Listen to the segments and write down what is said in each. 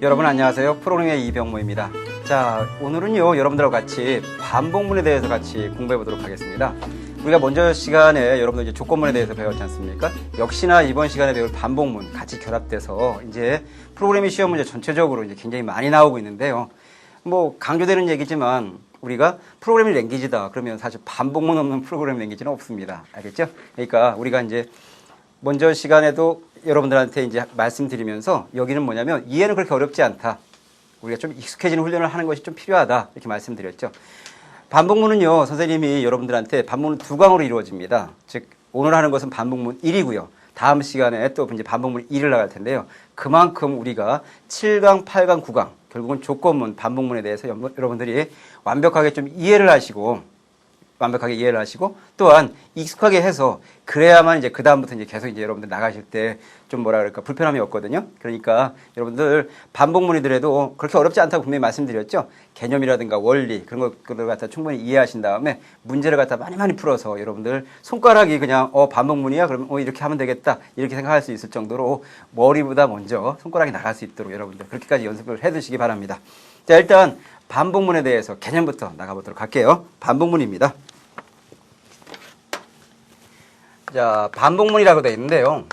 여러분 안녕하세요. 프로그램의 이병모입니다. 자, 오늘은요 여러분들과 같이 반복문에 대해서 같이 공부해 보도록 하겠습니다. 우리가 먼저 시간에 여러분들 이제 조건문에 대해서 배웠지 않습니까? 역시나 이번 시간에 배울 반복문 같이 결합돼서 이제 프로그래밍 시험 문제 전체적으로 이제 굉장히 많이 나오고 있는데요. 뭐 강조되는 얘기지만 우리가 프로그래밍 랭귀지다 그러면 사실 반복문 없는 프로그래밍 랭귀지는 없습니다. 알겠죠? 그러니까 우리가 이제 먼저 시간에도 여러분들한테 이제 말씀드리면서 여기는 뭐냐면 이해는 그렇게 어렵지 않다. 우리가 좀 익숙해지는 훈련을 하는 것이 좀 필요하다. 이렇게 말씀드렸죠. 반복문은요, 선생님이 여러분들한테 반복문 두 강으로 이루어집니다. 즉, 오늘 하는 것은 반복문 1이고요. 다음 시간에 또 이제 반복문 2를 나갈 텐데요. 그만큼 우리가 7강, 8강, 9강, 결국은 조건문, 반복문에 대해서 여러분들이 완벽하게 이해를 하시고 또한 익숙하게 해서 그래야만 이제 그다음부터 이제 계속 이제 여러분들 나가실 때 좀 뭐라 그럴까 불편함이 없거든요. 그러니까 여러분들 반복문이더라도 그렇게 어렵지 않다고 분명히 말씀드렸죠. 개념이라든가 원리 그런 것들을 갖다 충분히 이해하신 다음에 문제를 갖다 많이 풀어서 여러분들 손가락이 그냥 반복문이야 그러면 이렇게 하면 되겠다 이렇게 생각할 수 있을 정도로 머리보다 먼저 손가락이 나갈 수 있도록 여러분들 그렇게까지 연습을 해두시기 바랍니다. 자, 일단 반복문에 대해서 개념부터 나가보도록 할게요. 반복문입니다. 자, 반복문이라고 되어 있는데요.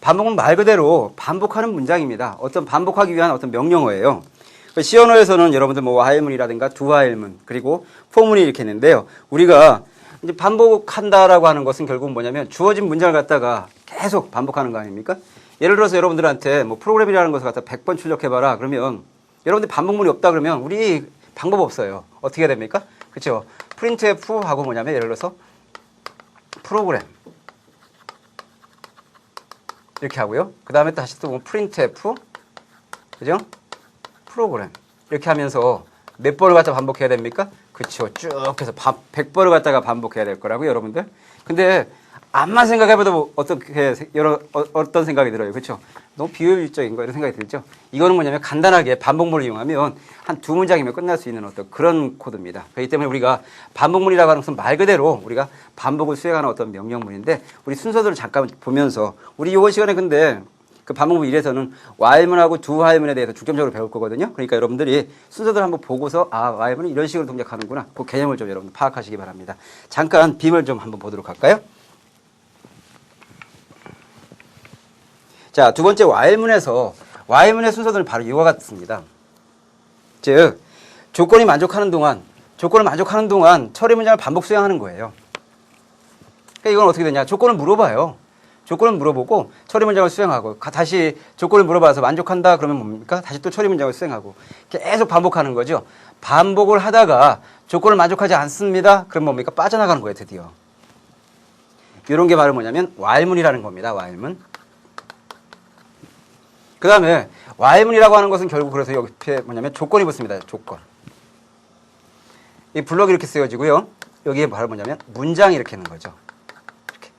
반복문 말 그대로 반복하는 문장입니다. 반복하기 위한 어떤 명령어예요. 시언어에서는 여러분들 뭐 와일문이라든가 두와일문 그리고 포문이 이렇게 있는데요. 우리가 이제 반복한다라고 하는 것은 결국 뭐냐면 주어진 문장을 갖다가 계속 반복하는 거 아닙니까? 예를 들어서 여러분들한테 뭐 프로그램이라는 것을 갖다 100번 출력해봐라 그러면 여러분들 반복문이 없다 그러면 우리 방법 없어요. 어떻게 해야 됩니까? 그렇죠? 프린트F 하고 뭐냐면 예를 들어서 프로그램 이렇게 하고요. 그 다음에 다시 또 프린트F 그죠? 프로그램 이렇게 하면서 몇 번을 갖다 반복해야 됩니까? 그렇죠. 쭉 해서 100번을 갖다가 반복해야 될 거라고요, 여러분들. 근데 암만 생각해봐도 어떤 생각이 들어요. 그렇죠? 너무 비효율적인 거 이런 생각이 들죠? 이거는 뭐냐면 간단하게 반복문을 이용하면 한 두 문장이면 끝날 수 있는 어떤 그런 코드입니다. 그렇기 때문에 우리가 반복문이라고 하는 것은 말 그대로 우리가 반복을 수행하는 어떤 명령문인데 우리 순서들을 잠깐 보면서 우리 이번 시간에 근데 그 반복문 1에서는 while문하고 do while문에 대해서 중점적으로 배울 거거든요. 그러니까 여러분들이 순서들을 한번 보고서 while문은 이런 식으로 동작하는구나. 그 개념을 좀 여러분 파악하시기 바랍니다. 잠깐 빔을 좀 한번 보도록 할까요? 자, 두 번째 while문의 순서들은 바로 이와 같습니다. 즉, 조건을 만족하는 동안 처리 문장을 반복 수행하는 거예요. 그러니까 이건 어떻게 되냐? 조건을 물어봐요. 조건을 물어보고 처리 문장을 수행하고 다시 조건을 물어봐서 만족한다 그러면 뭡니까? 다시 또 처리 문장을 수행하고 계속 반복하는 거죠. 반복을 하다가 조건을 만족하지 않습니다. 그럼 뭡니까? 빠져나가는 거예요, 드디어. 이런 게 바로 뭐냐면 while문이라는 겁니다. while문. 그 다음에 while문이라고 하는 것은 결국 그래서 옆에 뭐냐면 조건이 붙습니다. 조건. 이 블럭이 이렇게 쓰여지고요. 여기에 바로 뭐냐면 문장이 이렇게 있는 거죠. 이렇게.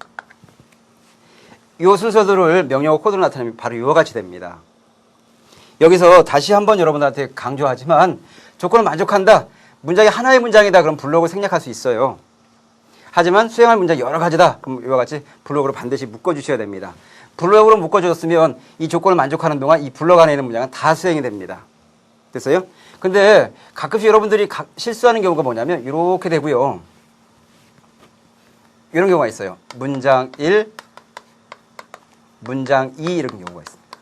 이 순서들을 명령어 코드로 나타내면 바로 이와 같이 됩니다. 여기서 다시 한번 여러분들한테 강조하지만 조건을 만족한다. 문장이 하나의 문장이다. 그럼 블럭을 생략할 수 있어요. 하지만 수행할 문장이 여러 가지다. 그럼 이와 같이 블럭으로 반드시 묶어주셔야 됩니다. 블럭으로 묶어줬으면 이 조건을 만족하는 동안 이 블럭 안에 있는 문장은 다 수행이 됩니다. 됐어요? 근데 가끔씩 여러분들이 실수하는 경우가 뭐냐면 이렇게 되고요. 이런 경우가 있어요. 문장 1, 문장 2 이런 경우가 있습니다.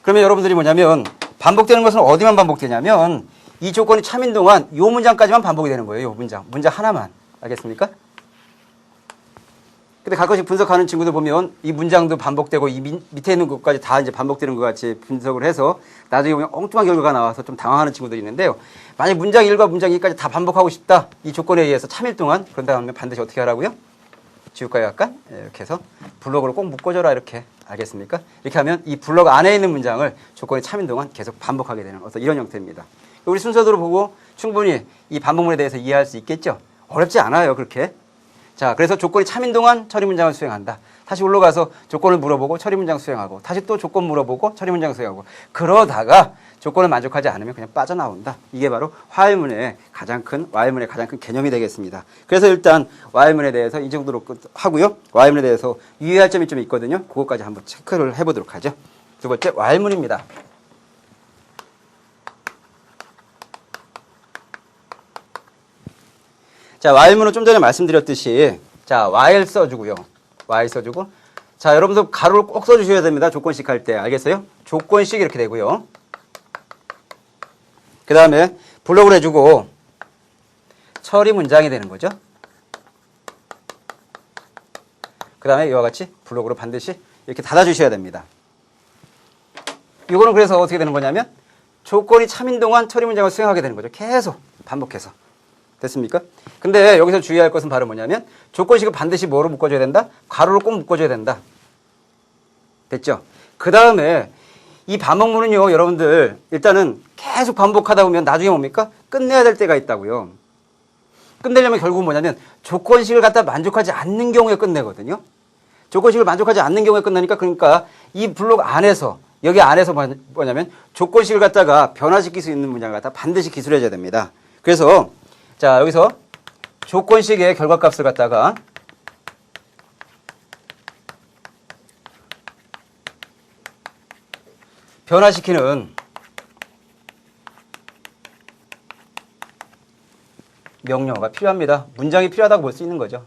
그러면 여러분들이 뭐냐면 반복되는 것은 어디만 반복되냐면 이 조건이 참인 동안 이 문장까지만 반복이 되는 거예요. 이 문장 하나만. 알겠습니까? 근데 가끔씩 분석하는 친구들 보면 이 문장도 반복되고 이 밑에 있는 것까지 다 이제 반복되는 것 같이 분석을 해서 나중에 보면 엉뚱한 결과가 나와서 좀 당황하는 친구들이 있는데요. 만약 문장 1과 문장 2까지 다 반복하고 싶다. 이 조건에 의해서 참일 동안 그런 다음에 반드시 어떻게 하라고요? 지울까요? 약간? 이렇게 해서 블럭으로 꼭 묶어줘라 이렇게. 알겠습니까? 이렇게 하면 이 블럭 안에 있는 문장을 조건이 참인 동안 계속 반복하게 되는 어떤 이런 형태입니다. 우리 순서대로 보고 충분히 이 반복문에 대해서 이해할 수 있겠죠? 어렵지 않아요. 그렇게. 자, 그래서 조건이 참인 동안 처리 문장을 수행한다. 다시 올라가서 조건을 물어보고 처리 문장 수행하고 다시 또 조건 물어보고 처리 문장 수행하고 그러다가 조건을 만족하지 않으면 그냥 빠져나온다. 이게 바로 화해문의 가장 큰 개념이 되겠습니다. 그래서 일단 화해문에 대해서 이 정도로 하고요. 화해문에 대해서 유의할 점이 좀 있거든요. 그것까지 한번 체크를 해보도록 하죠. 두 번째 화해문입니다. 자, while문은 좀 전에 말씀드렸듯이, 자, while 써주고요. while 써주고. 자, 여러분들 가로를 꼭 써주셔야 됩니다. 조건식 할 때. 알겠어요? 조건식 이렇게 되고요. 그 다음에 블록을 해주고, 처리 문장이 되는 거죠. 그 다음에 이와 같이 블록으로 반드시 이렇게 닫아주셔야 됩니다. 이거는 그래서 어떻게 되는 거냐면, 조건이 참인 동안 처리 문장을 수행하게 되는 거죠. 계속 반복해서. 됐습니까? 근데 여기서 주의할 것은 바로 뭐냐면 조건식을 반드시 뭐로 묶어줘야 된다? 가로로 꼭 묶어줘야 된다. 됐죠? 그 다음에 이 반복문은요, 여러분들 일단은 계속 반복하다 보면 나중에 뭡니까? 끝내야 될 때가 있다고요. 끝내려면 결국은 뭐냐면 조건식을 갖다 만족하지 않는 경우에 끝내거든요. 조건식을 만족하지 않는 경우에 끝나니까 그러니까 이 블록 안에서 여기 안에서 뭐냐면 조건식을 갖다가 변화시킬 수 있는 문장을 갖다 반드시 기술해줘야 됩니다. 그래서 자, 여기서 조건식의 결과값을 갖다가 변화시키는 명령어가 필요합니다. 문장이 필요하다고 볼 수 있는 거죠.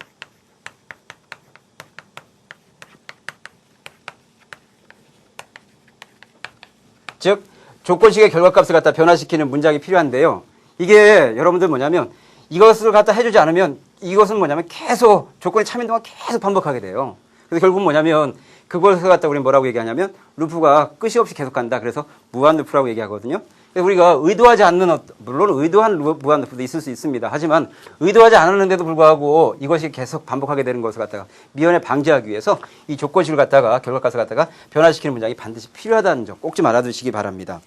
즉, 조건식의 결과값을 갖다 변화시키는 문장이 필요한데요. 이게 여러분들 뭐냐면 이것을 갖다 해주지 않으면 이것은 뭐냐면 계속 조건이 참인 동안 계속 반복하게 돼요. 그래서 결국은 뭐냐면 그것을 갖다 우리는 뭐라고 얘기하냐면 루프가 끝이 없이 계속 간다. 그래서 무한 루프라고 얘기하거든요. 그래서 우리가 의도하지 않는 물론 의도한 무한 루프도 있을 수 있습니다. 하지만 의도하지 않았는데도 불구하고 이것이 계속 반복하게 되는 것을 갖다가 미연에 방지하기 위해서 이 조건식을 갖다가 결과값을 갖다가 변화시키는 문장이 반드시 필요하다는 점 꼭 좀 알아두시기 바랍니다.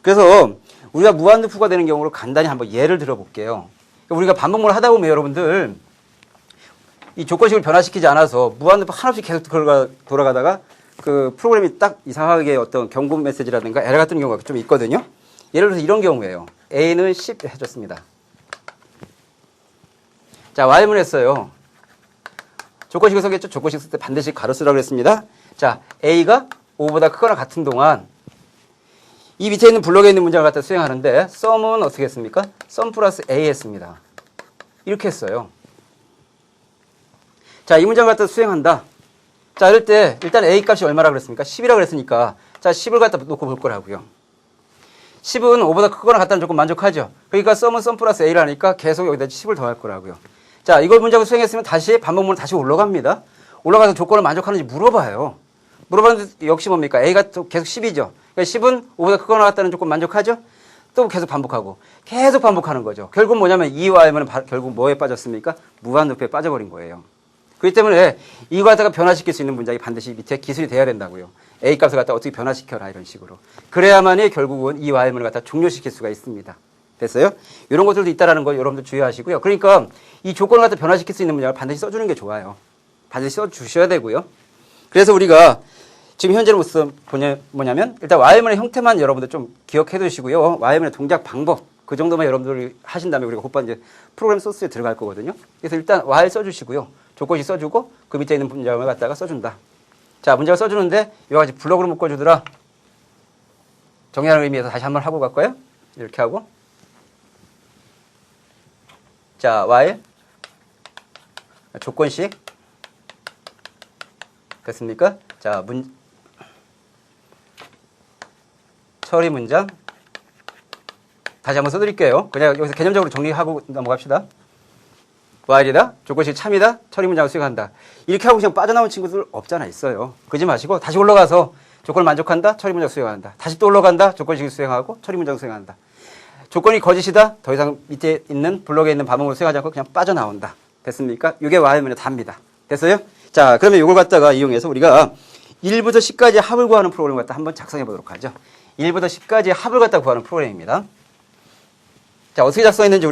그래서 우리가 무한 루프가 되는 경우로 간단히 한번 예를 들어볼게요. 우리가 반복문을 하다 보면 여러분들 이 조건식을 변화시키지 않아서 무한루프 한없이 계속 돌아가다가 그 프로그램이 딱 이상하게 어떤 경고 메시지라든가 에러 같은 경우가 좀 있거든요. 예를 들어서 이런 경우예요. A는 10 해줬습니다. 자, Y문 했어요. 조건식을 쓰겠죠. 조건식 쓸 때 반드시 가로 쓰라고 그랬습니다. 자, A가 5보다 크거나 같은 동안 이 밑에 있는 블록에 있는 문장을 갖다 수행하는데 sum은 어떻게 했습니까? sum 플러스 A 했습니다. 이렇게 했어요. 자, 이 문장을 갖다 수행한다. 자, 이럴 때 일단 A 값이 얼마라고 그랬습니까? 10이라고 그랬으니까 자, 10을 갖다 놓고 볼 거라고요. 10은 5보다 크거나 같다는 조건 만족하죠. 그러니까 sum은 sum 플러스 A를 하니까 계속 여기다 10을 더할 거라고요. 자, 이걸 문장을 수행했으면 다시 반복문을 다시 올라갑니다. 올라가서 조건을 만족하는지 물어봐요. 물어봤는데 역시 뭡니까? A가 계속 10이죠. 그러니까 10은 5보다 크거나 같다는 조건 만족하죠? 또 계속 반복하고 계속 반복하는 거죠. 결국 뭐냐면 이와 M은 결국 뭐에 빠졌습니까? 무한 루프에 빠져버린 거예요. 그렇기 때문에 이거 갖다가 변화시킬 수 있는 문장이 반드시 밑에 기술이 돼야 된다고요. A 값을 갖다 어떻게 변화시켜라 이런 식으로. 그래야만이 결국은 이와 M을 갖다 종료시킬 수가 있습니다. 됐어요? 이런 것들도 있다라는 거 여러분들 주의하시고요. 그러니까 이 조건을 갖다 변화시킬 수 있는 문장을 반드시 써주는 게 좋아요. 반드시 써주셔야 되고요. 그래서 우리가 지금 현재로서 뭐냐면 일단 Y문의 형태만 여러분들 좀 기억해 두시고요. Y문의 동작 방법 그 정도만 여러분들이 하신 다음에 우리가 곧바로 이제 프로그램 소스에 들어갈 거거든요. 그래서 일단 Y 써주시고요. 조건식 써주고 그 밑에 있는 문장을 갖다가 써준다. 자, 문장을 써주는데 이와 같이 블록으로 묶어주더라. 정의하는 의미에서 다시 한번 하고 갈까요? 이렇게 하고 자, while 조건식 됐습니까? 자, 처리 문장 다시 한번 써드릴게요. 그냥 여기서 개념적으로 정리하고 넘어갑시다. while이다, 조건식 참이다, 처리 문장을 수행한다. 이렇게 하고 그냥 빠져나온 친구들 없잖아, 있어요. 그러지 마시고 다시 올라가서 조건을 만족한다, 처리 문장 수행한다. 다시 또 올라간다, 조건식 수행하고 처리 문장 수행한다. 조건이 거짓이다, 더 이상 밑에 있는 블록에 있는 반복을 수행하지 않고 그냥 빠져나온다. 됐습니까? 이게 while문의 답니다. 됐어요? 자, 그러면 이걸 갖다가 이용해서 우리가 1부터 10까지 합을 구하는 프로그램을 갖다 한번 작성해 보도록 하죠. 1부터 10까지 합을 갖다 구하는 프로그램입니다. 자, 어떻게 작성했는지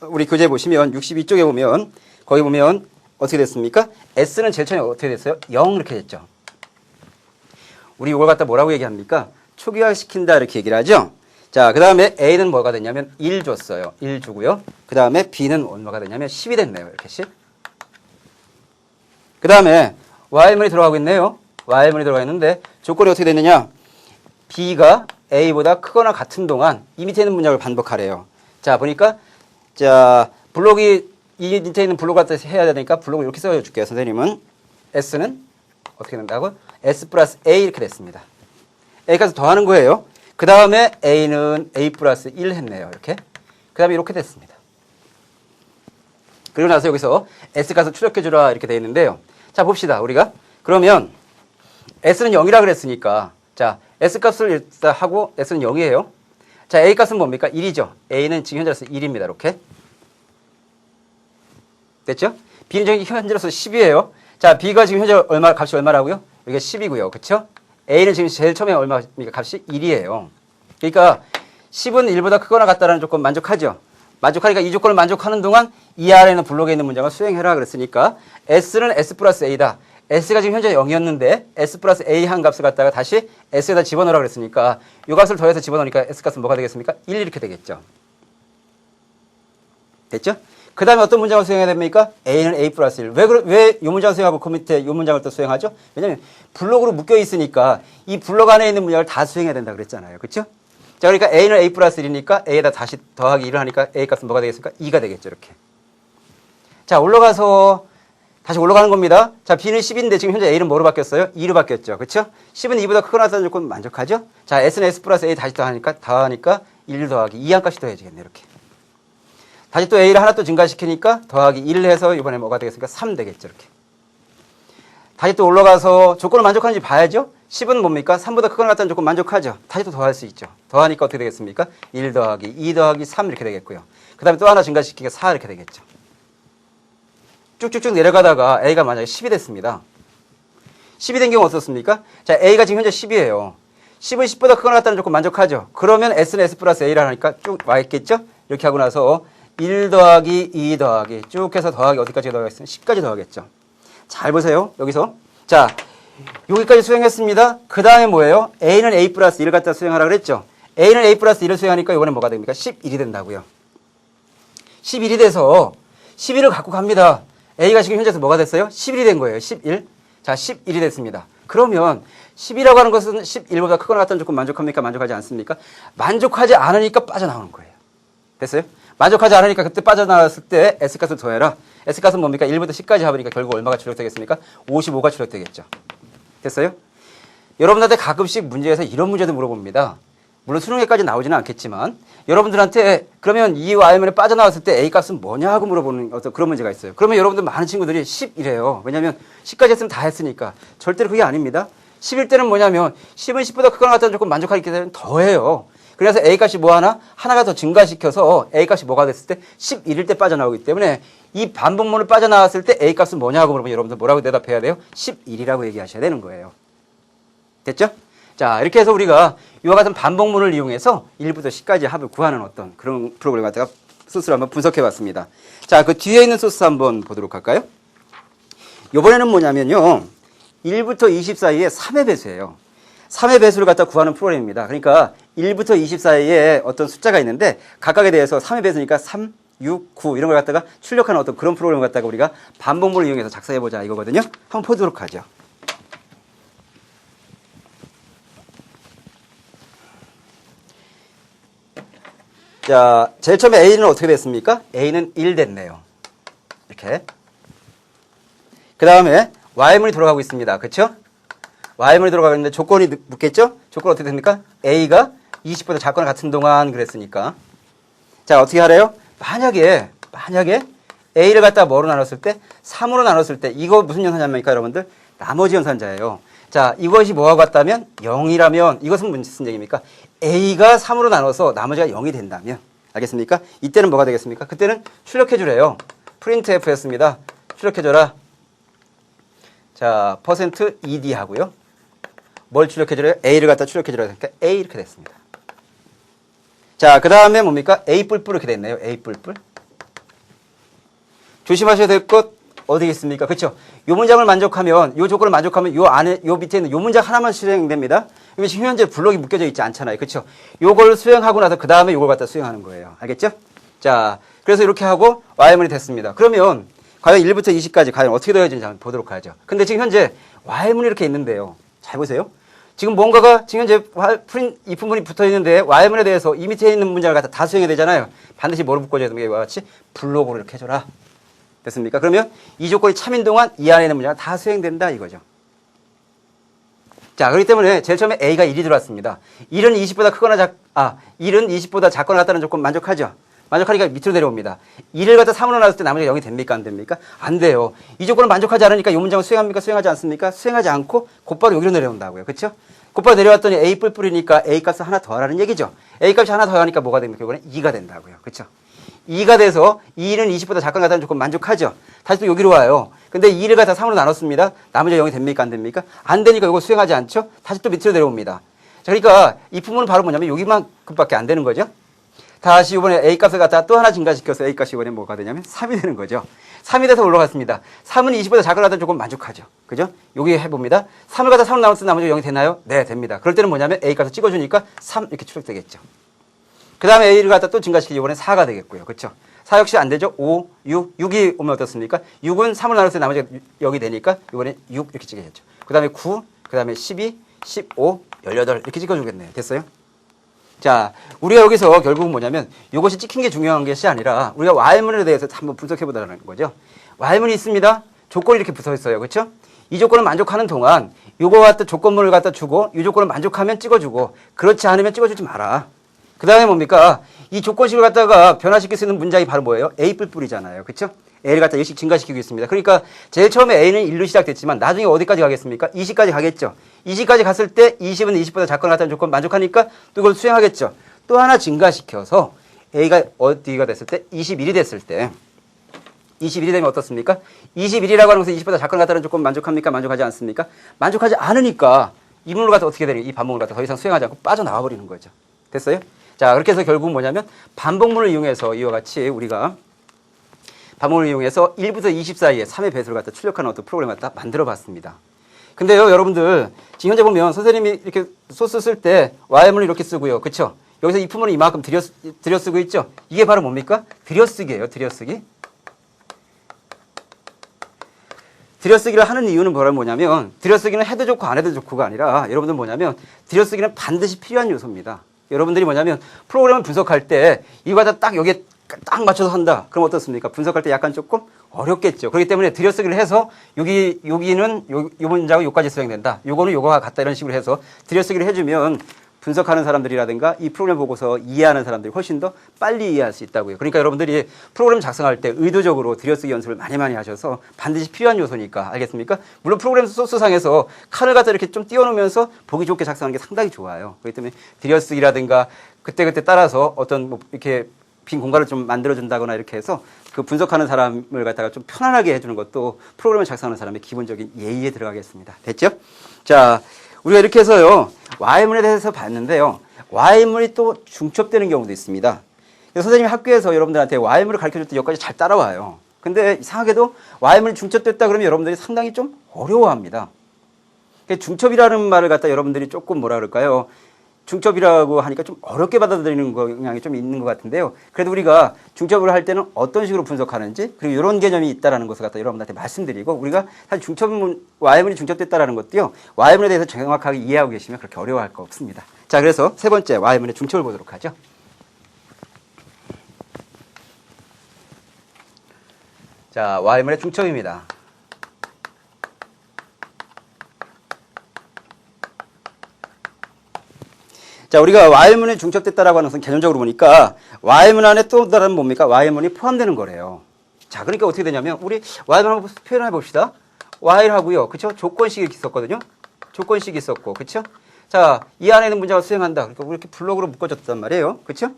우리 교재 보시면 62쪽에 보면 거기 보면 어떻게 됐습니까? S는 제일 처음에 어떻게 됐어요? 0 이렇게 됐죠. 우리 이걸 갖다 뭐라고 얘기합니까? 초기화시킨다 이렇게 얘기를 하죠. 자, 그 다음에 A는 뭐가 됐냐면 1 줬어요. 1 주고요. 그 다음에 B는 얼마가 됐냐면 10이 됐네요. 이렇게 10. 그 다음에 Y문이 들어가고 있네요. Y문이 들어가 있는데 조건이 어떻게 됐느냐? B가 A보다 크거나 같은 동안 이 밑에 있는 문장을 반복하래요. 자, 보니까 자 블록이 이 밑에 있는 블록 갖다 해야 되니까 블록을 이렇게 써줄게요. 선생님은 S는 어떻게 된다고? S 플러스 A 이렇게 됐습니다. A까지 더하는 거예요. 그 다음에 A는 A 플러스 1 했네요. 이렇게. 그 다음에 이렇게 됐습니다. 그리고 나서 여기서 S값을 추적해주라 이렇게 되어 있는데요. 자, 봅시다. 우리가. 그러면 S는 0이라 그랬으니까 자, S값을 일단 하고 S는 0이에요. 자, A값은 뭡니까? 1이죠. A는 지금 현재로서 1입니다. 이렇게. 됐죠? B는 지금 현재로서 10이에요. 자, B가 지금 현재 값이 얼마라고요? 여기가 10이고요. 그쵸? A는 지금 제일 처음에 얼마입니까? 값이 1이에요. 그러니까 10은 1보다 크거나 같다라는 조건 만족하죠? 만족하니까 이 조건을 만족하는 동안 이 아래에 있는 블록에 있는 문장을 수행해라 그랬으니까 S는 S 플러스 A다. S가 지금 현재 0이었는데 S 플러스 A 한 값을 갖다가 다시 S에다 집어넣으라 그랬으니까 이 값을 더해서 집어넣으니까 S값은 뭐가 되겠습니까? 1 이렇게 되겠죠. 됐죠? 그 다음에 어떤 문장을 수행해야 됩니까? A는 A 플러스 1. 왜 이 문장을 수행하고 그 밑에 이 문장을 또 수행하죠? 왜냐면 블록으로 묶여 있으니까 이 블록 안에 있는 문장을 다 수행해야 된다 그랬잖아요. 그렇죠? 자, 그러니까 A는 A 플러스 1이니까 A에다 다시 더하기 1을 하니까 A 값은 뭐가 되겠습니까? 2가 되겠죠. 이렇게. 자, 올라가서 다시 올라가는 겁니다. 자, B는 10인데 지금 현재 A는 뭐로 바뀌었어요? 2로 바뀌었죠. 그렇죠? 10은 2보다 크거나 같다는 조건 만족하죠? 자, S는 S 플러스 A 다시 더하니까 1 더하기 2 한 값이 더해지겠네. 이렇게. 다시 또 A를 하나 또 증가시키니까 더하기 1을 해서 이번에 뭐가 되겠습니까? 3 되겠죠. 이렇게. 다시 또 올라가서 조건을 만족하는지 봐야죠. 10은 뭡니까? 3보다 크거나 같다는 조건 만족하죠. 다시 또 더할 수 있죠. 더하니까 어떻게 되겠습니까? 1 더하기 2 더하기 3 이렇게 되겠고요. 그 다음에 또 하나 증가시키니까 4 이렇게 되겠죠. 쭉쭉쭉 내려가다가 A가 만약에 10이 됐습니다. 10이 된 경우 어떻습니까? 자, A가 지금 현재 10이에요. 10은 10보다 크거나 같다는 조건 만족하죠. 그러면 S는 S 플러스 A라 하니까 쭉 와 있겠죠? 이렇게 하고 나서 1 더하기 2 더하기 쭉 해서 더하기 어디까지 더하겠어요? 10까지 더하겠죠. 잘 보세요. 여기서. 자, 여기까지 수행했습니다. 그 다음에 뭐예요? A는 A 플러스 1을 갖다 수행하라 그랬죠. A는 A 플러스 1을 수행하니까 이번엔 뭐가 됩니까? 11이 된다고요. 11이 돼서 11을 갖고 갑니다. A가 지금 현재에서 뭐가 됐어요? 11이 된 거예요. 11. 자, 11이 됐습니다. 그러면 10이라고 하는 것은 11보다 크거나 같다는 조건 만족합니까? 만족하지 않습니까? 만족하지 않으니까 빠져나오는 거예요. 됐어요? 만족하지 않으니까 그때 빠져나왔을 때 S값을 더해라. S값은 뭡니까? 1부터 10까지 합으니까 결국 얼마가 출력되겠습니까? 55가 출력되겠죠. 됐어요? 여러분들한테 가끔씩 문제에서 이런 문제도 물어봅니다. 물론 수능에까지 나오지는 않겠지만 여러분들한테 그러면 이 Y문에 빠져나왔을 때 A값은 뭐냐고 물어보는 어떤 그런 문제가 있어요. 그러면 여러분들 많은 친구들이 10이래요. 왜냐하면 10까지 했으면 다 했으니까. 절대로 그게 아닙니다. 10일 때는 뭐냐면 10은 10보다 크거나 같다는 조건 만족하기 때문에 더해요. 그래서 A값이 뭐 하나가 더 증가시켜서 A값이 뭐가 됐을 때 11일 때 빠져나오기 때문에 이 반복문을 빠져나왔을 때 A값은 뭐냐고 물어보면 여러분들 뭐라고 대답해야 돼요? 11이라고 얘기하셔야 되는 거예요. 됐죠? 자, 이렇게 해서 우리가 이와 같은 반복문을 이용해서 1부터 10까지 합을 구하는 어떤 그런 프로그램을 갖다가 소스를 한번 분석해 봤습니다. 자, 그 뒤에 있는 소스 한번 보도록 할까요? 이번에는 뭐냐면요. 1부터 20 사이에 3의 배수예요. 3의 배수를 갖다 구하는 프로그램입니다. 그러니까 1부터 20 사이에 어떤 숫자가 있는데 각각에 대해서 3의 배수니까 3, 6, 9 이런 걸 갖다가 출력하는 어떤 그런 프로그램을 갖다가 우리가 반복문을 이용해서 작성해보자 이거거든요. 한번 보도록 하죠. 자, 제일 처음에 A는 어떻게 됐습니까? A는 1 됐네요. 이렇게. 그 다음에 Y문이 돌아가고 있습니다. 그쵸? Y문이 돌아가고 있는데 조건이 묻겠죠? 조건 어떻게 됩니까? A가 20보다 작거나 같은 동안 그랬으니까. 자, 어떻게 하래요? 만약에 A를 갖다가 뭐로 나눴을 때? 3으로 나눴을 때 이거 무슨 연산자입니까, 여러분들? 나머지 연산자예요. 자, 이것이 뭐와 같다면 0이라면 이것은 무슨 얘기입니까? A가 3으로 나눠서 나머지가 0이 된다면 알겠습니까? 이때는 뭐가 되겠습니까? 그때는 출력해 주래요. printf였습니다. 출력해 줘라. 자, %ed 하고요. 뭘 출력해 주래요? A를 갖다 출력해 주라. 그러니까 A 이렇게 됐습니다. 자, 그 다음에 뭡니까? A 뿔뿔 이렇게 됐네요. A 뿔뿔. 조심하셔야 될 것 어디 있습니까? 그쵸? 요 문장을 만족하면, 요 조건을 만족하면 요 안에, 요 밑에 있는 요 문장 하나만 수행됩니다. 이게 지금 현재 블록이 묶여져 있지 않잖아요. 그쵸? 요걸 수행하고 나서 그 다음에 요걸 갖다 수행하는 거예요. 알겠죠? 자, 그래서 이렇게 하고 Y문이 됐습니다. 그러면 과연 1부터 20까지 과연 어떻게 되어지는지 한번 보도록 하죠. 근데 지금 현재 Y문이 이렇게 있는데요. 잘 보세요. 지금 뭔가가 지금 현재 프린 if문이 붙어 있는데 Y문에 대해서 이 밑에 있는 문장을 갖다 다 수행해야 되잖아요. 반드시 뭐로 묶어줘야 됩니까? 이와 같이 블록으로 이렇게 해줘라. 됐습니까? 그러면 이 조건이 참인 동안 이 안에 있는 문장은 다 수행된다 이거죠. 자, 그렇기 때문에 제일 처음에 A가 1이 들어왔습니다. 1은 20보다 크거나 1은 20보다 작거나 같다는 조건 만족하죠? 만족하니까 밑으로 내려옵니다. 1을 갖다 3으로 나눴을 때 나머지가 0이 됩니까? 안 됩니까? 안 돼요. 이 조건을 만족하지 않으니까 이 문장을 수행합니까? 수행하지 않습니까? 수행하지 않고 곧바로 여기로 내려온다고요. 그렇죠? 곧바로 내려왔더니 A 뿔뿔이니까 A 값을 하나 더하라는 얘기죠. A 값이 하나 더하니까 뭐가 됩니까? 이번에 2가 된다고요. 그렇죠? 2가 돼서 2는 20보다 작거나 같다는 조건 만족하죠. 다시 또 여기로 와요. 근데 2를 갖다 3으로 나눴습니다. 나머지가 0이 됩니까? 안 됩니까? 안 되니까 이거 수행하지 않죠? 다시 또 밑으로 내려옵니다. 자, 그러니까 이 부분은 바로 뭐냐면 여기만큼밖에 안 되는 거죠. 다시 이번에 A 값을 갖다가 또 하나 증가시켜서 A 값이 이번에 뭐가 되냐면 3이 되는 거죠. 3이 돼서 올라갔습니다. 3은 20보다 작거나 같다는 조건 만족하죠. 그죠? 여기 해봅니다. 3을 갖다 3으로 나눴을 때 나머지가 0이 되나요? 네, 됩니다. 그럴 때는 뭐냐면 A 값을 찍어주니까 3 이렇게 출력되겠죠. 그 다음에 A를 갖다 또 증가시키기 이번에 4가 되겠고요. 그렇죠? 4 역시 안 되죠? 5, 6, 6이 오면 어떻습니까? 6은 3으로 나눴을 때 나머지가 0이 되니까 이번에 6 이렇게 찍어야죠. 그 다음에 9, 그 다음에 12, 15, 18 이렇게 찍어주겠네요. 됐어요? 자, 우리가 여기서 결국은 뭐냐면 이것이 찍힌 게 중요한 것이 아니라 우리가 Y문에 대해서 한번 분석해 보자는 거죠. Y문이 있습니다. 조건이 이렇게 붙어 있어요. 그렇죠? 이 조건을 만족하는 동안 요거 갖다 조건문을 갖다 주고 이 조건을 만족하면 찍어주고 그렇지 않으면 찍어주지 마라. 그 다음에 뭡니까? 이 조건식을 갖다가 변화시킬 수 있는 문장이 바로 뭐예요? A 뿔뿔이잖아요. 그렇죠? A를 갖다 1씩 증가시키고 있습니다. 그러니까 제일 처음에 A는 1로 시작됐지만 나중에 어디까지 가겠습니까? 20까지 가겠죠. 20까지 갔을 때 20은 20보다 작거나 같다는 조건 만족하니까 또 이걸 수행하겠죠. 또 하나 증가시켜서 A가 어디가 됐을 때 21이 됐을 때 21이 되면 어떻습니까? 21이라고 하는 것은 20보다 작거나 같다는 조건 만족합니까? 만족하지 않습니까? 만족하지 않으니까 이 문을 갖다 어떻게 되는 이 반복을 갖다 더 이상 수행하지 않고 빠져나와 버리는 거죠. 됐어요? 자, 그렇게 해서 결국은 뭐냐면 반복문을 이용해서 이와 같이 우리가 반복문을 이용해서 1부터 20 사이에 3의 배수를 갖다 출력하는 어떤 프로그램을 갖다 만들어 봤습니다. 근데요, 여러분들, 지금 현재 보면 선생님이 이렇게 소스 쓸 때 Y문을 이렇게 쓰고요. 그쵸? 여기서 이 부분을 이만큼 들여쓰고 있죠? 이게 바로 뭡니까? 들여쓰기예요, 들여쓰기. 들여쓰기를 하는 이유는 뭐냐면, 들여쓰기는 해도 좋고 안 해도 좋고가 아니라, 여러분들 뭐냐면, 들여쓰기는 반드시 필요한 요소입니다. 여러분들이 뭐냐면, 프로그램을 분석할 때, 이거 갖다 딱 여기에 딱 맞춰서 한다. 그럼 어떻습니까? 분석할 때 약간 조금 어렵겠죠. 그렇기 때문에 들여쓰기를 해서 여기는 요 문장은 요까지 수행된다. 요거는 요거와 같다. 이런 식으로 해서 들여쓰기를 해주면 분석하는 사람들이라든가 이 프로그램 보고서 이해하는 사람들이 훨씬 더 빨리 이해할 수 있다고요. 그러니까 여러분들이 프로그램 작성할 때 의도적으로 들여쓰기 연습을 많이 하셔서 반드시 필요한 요소니까. 알겠습니까? 물론 프로그램 소스상에서 칸을 갖다 이렇게 좀 띄워놓으면서 보기 좋게 작성하는 게 상당히 좋아요. 그렇기 때문에 들여쓰기라든가 그때그때 따라서 어떤 뭐 이렇게 빈 공간을 좀 만들어준다거나 이렇게 해서 그 분석하는 사람을 갖다가 좀 편안하게 해주는 것도 프로그램을 작성하는 사람의 기본적인 예의에 들어가겠습니다. 됐죠? 자, 우리가 이렇게 해서요, Y문에 대해서 봤는데요, Y문이 또 중첩되는 경우도 있습니다. 그래서 선생님이 학교에서 여러분들한테 Y문을 가르쳐 줄 때 여기까지 잘 따라와요. 근데 이상하게도 Y문이 중첩됐다 그러면 여러분들이 상당히 좀 어려워합니다. 중첩이라는 말을 갖다 여러분들이 조금 뭐라 그럴까요? 중첩이라고 하니까 좀 어렵게 받아들이는 경향이 좀 있는 것 같은데요. 그래도 우리가 중첩을 할 때는 어떤 식으로 분석하는지 그리고 이런 개념이 있다는 것을 갖다 여러분들한테 말씀드리고 우리가 사실 Y문이 중첩됐다라는 것도요. Y문에 대해서 정확하게 이해하고 계시면 그렇게 어려워할 거 없습니다. 자, 그래서 세 번째 Y문의 중첩을 보도록 하죠. 자, Y문의 중첩입니다. 자, 우리가 Y문이 중첩됐다라고 하는 것은 개념적으로 보니까 Y문 안에 또 다른 뭡니까? Y문이 포함되는 거래요. 자, 그러니까 어떻게 되냐면 우리 Y문 한번 표현해 봅시다. Y하고요. 그쵸? 조건식이 있었거든요. 조건식이 있었고. 그쵸? 자, 이 안에 있는 문장을 수행한다. 그러니까 이렇게 블록으로 묶어줬단 말이에요. 그쵸?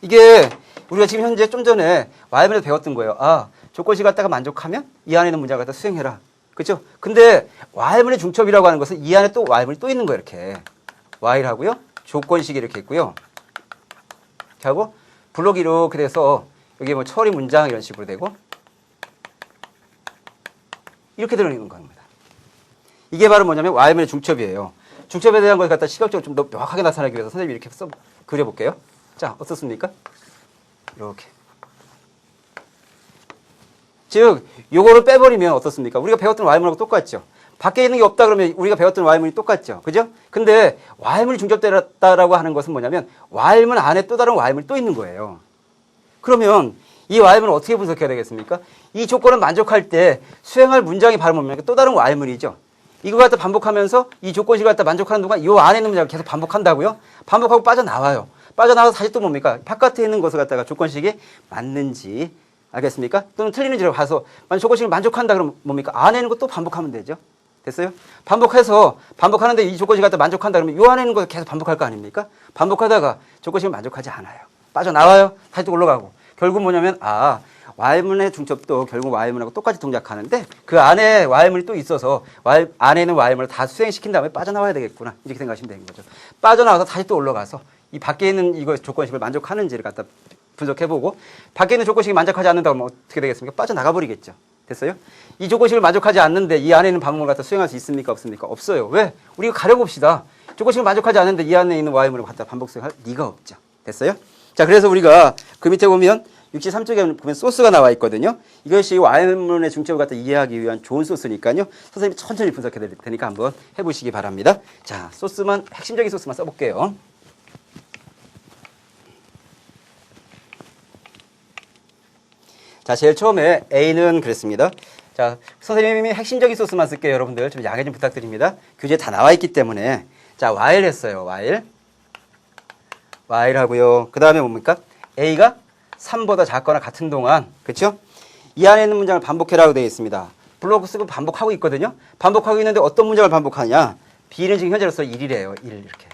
이게 우리가 지금 현재 좀 전에 Y문에서 배웠던 거예요. 아, 조건식 갖다가 만족하면 이 안에 있는 문장을 갖다 수행해라. 그쵸? 근데 Y문의 중첩이라고 하는 것은 이 안에 또 Y문이 또 있는 거예요. 이렇게. Y하고요. 조건식이 이렇게 있고요. 이렇게 하고 블록이 이렇게 돼서 여기 뭐 처리 문장 이런 식으로 되고 이렇게 들어있는 겁니다. 이게 바로 뭐냐면 y분의 중첩이에요. 중첩에 대한 걸 갖다 시각적으로 좀 더 명확하게 나타나기 위해서 선생님이 이렇게 그려볼게요. 자, 어떻습니까? 이렇게. 즉, 요거를 빼버리면 어떻습니까? 우리가 배웠던 y문하고 똑같죠. 밖에 있는 게 없다 그러면 우리가 배웠던 y문이 똑같죠. 그죠? 근데 y문이 중첩되었다라고 하는 것은 뭐냐면 y문 안에 또 다른 y문이 또 있는 거예요. 그러면 이 y문을 어떻게 분석해야 되겠습니까? 이 조건을 만족할 때 수행할 문장이 바로 뭡니까? 또 다른 y문이죠. 이거 갖다 반복하면서 이 조건식을 갖다 만족하는 동안 이 안에 있는 문장을 계속 반복한다고요? 반복하고 빠져나와요. 빠져나와서 다시 또 뭡니까? 바깥에 있는 것을 갖다가 조건식이 맞는지 알겠습니까? 또는 틀리는지를 봐서 만약 조건식을 만족한다 그러면 뭡니까? 안에 있는 것도 반복하면 되죠. 됐어요? 반복하는데 이 조건식을 갖다 만족한다 그러면 이 안에 있는 것을 계속 반복할 거 아닙니까? 반복하다가 조건식을 만족하지 않아요. 빠져나와요. 다시 또 올라가고. 결국 뭐냐면 y문의 중첩도 결국 y문하고 똑같이 동작하는데 그 안에 y문이 또 있어서 안에 있는 y문을 다 수행시킨 다음에 빠져나와야 되겠구나. 이렇게 생각하시면 되는 거죠. 빠져나와서 다시 또 올라가서 이 밖에 있는 이거 조건식을 만족하는지를 갖다 분석해보고 밖에 있는 조건식이 만족하지 않는다 그러면 어떻게 되겠습니까? 빠져나가 버리겠죠. 됐어요? 이 조건식을 만족하지 않는데 이 안에 있는 반문을 갖다 수행할 수 있습니까? 없습니까? 없어요. 왜? 우리가 가려봅시다. 조건식을 만족하지 않는데 이 안에 있는 y문을 갖다 반복 수행할 리가 없죠. 됐어요? 자, 그래서 우리가 그 밑에 보면 63쪽에 보면 소스가 나와 있거든요. 이것이 y문의 중첩을 갖다 이해하기 위한 좋은 소스니까요. 선생님이 천천히 분석해 드릴 테니까 한번 해보시기 바랍니다. 자, 소스만 핵심적인 소스만 써볼게요. 자, 제일 처음에 A는 그랬습니다. 자, 선생님이 핵심적인 소스만 쓸게요. 여러분들 좀 양해 좀 부탁드립니다. 교재에 다 나와 있기 때문에. 자, while 했어요. while 하고요. 그 다음에 뭡니까? A가 3보다 작거나 같은 동안, 그렇죠? 이 안에 있는 문장을 반복해라고 되어 있습니다. 블로그 쓰고 반복하고 있거든요. 반복하고 있는데 어떤 문장을 반복하냐? B는 지금 현재로서 1이래요. 1 이렇게.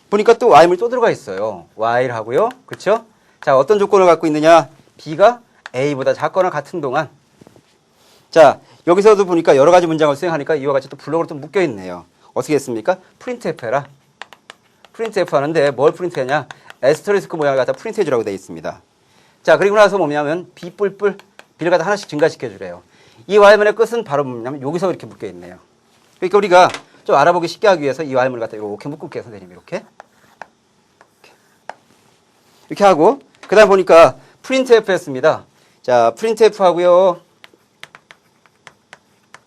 보니까 또 while이 또 들어가 있어요. while 하고요. 그렇죠? 자, 어떤 조건을 갖고 있느냐? B가 A보다 작거나 같은 동안. 자, 여기서도 보니까 여러 가지 문장을 수행하니까 이와 같이 또 블록으로 또 묶여 있네요. 어떻게 했습니까? 프린트F 해라. 프린트F 하는데 뭘 프린트하냐? 에스터리스크 모양을 갖다 프린트해 주라고 되어 있습니다. 자, 그리고 나서 뭐냐면 B 뿔뿔 B를 갖다 하나씩 증가시켜 주래요. 이 while문의 끝은 바로 뭐냐면 여기서 이렇게 묶여 있네요. 그러니까 우리가 좀 알아보기 쉽게 하기 위해서 이 while문을 갖다 이렇게 묶을게요, 선생님. 이렇게 하고 그 다음 보니까 프린트F 했습니다. 자, 프린트F 하고요.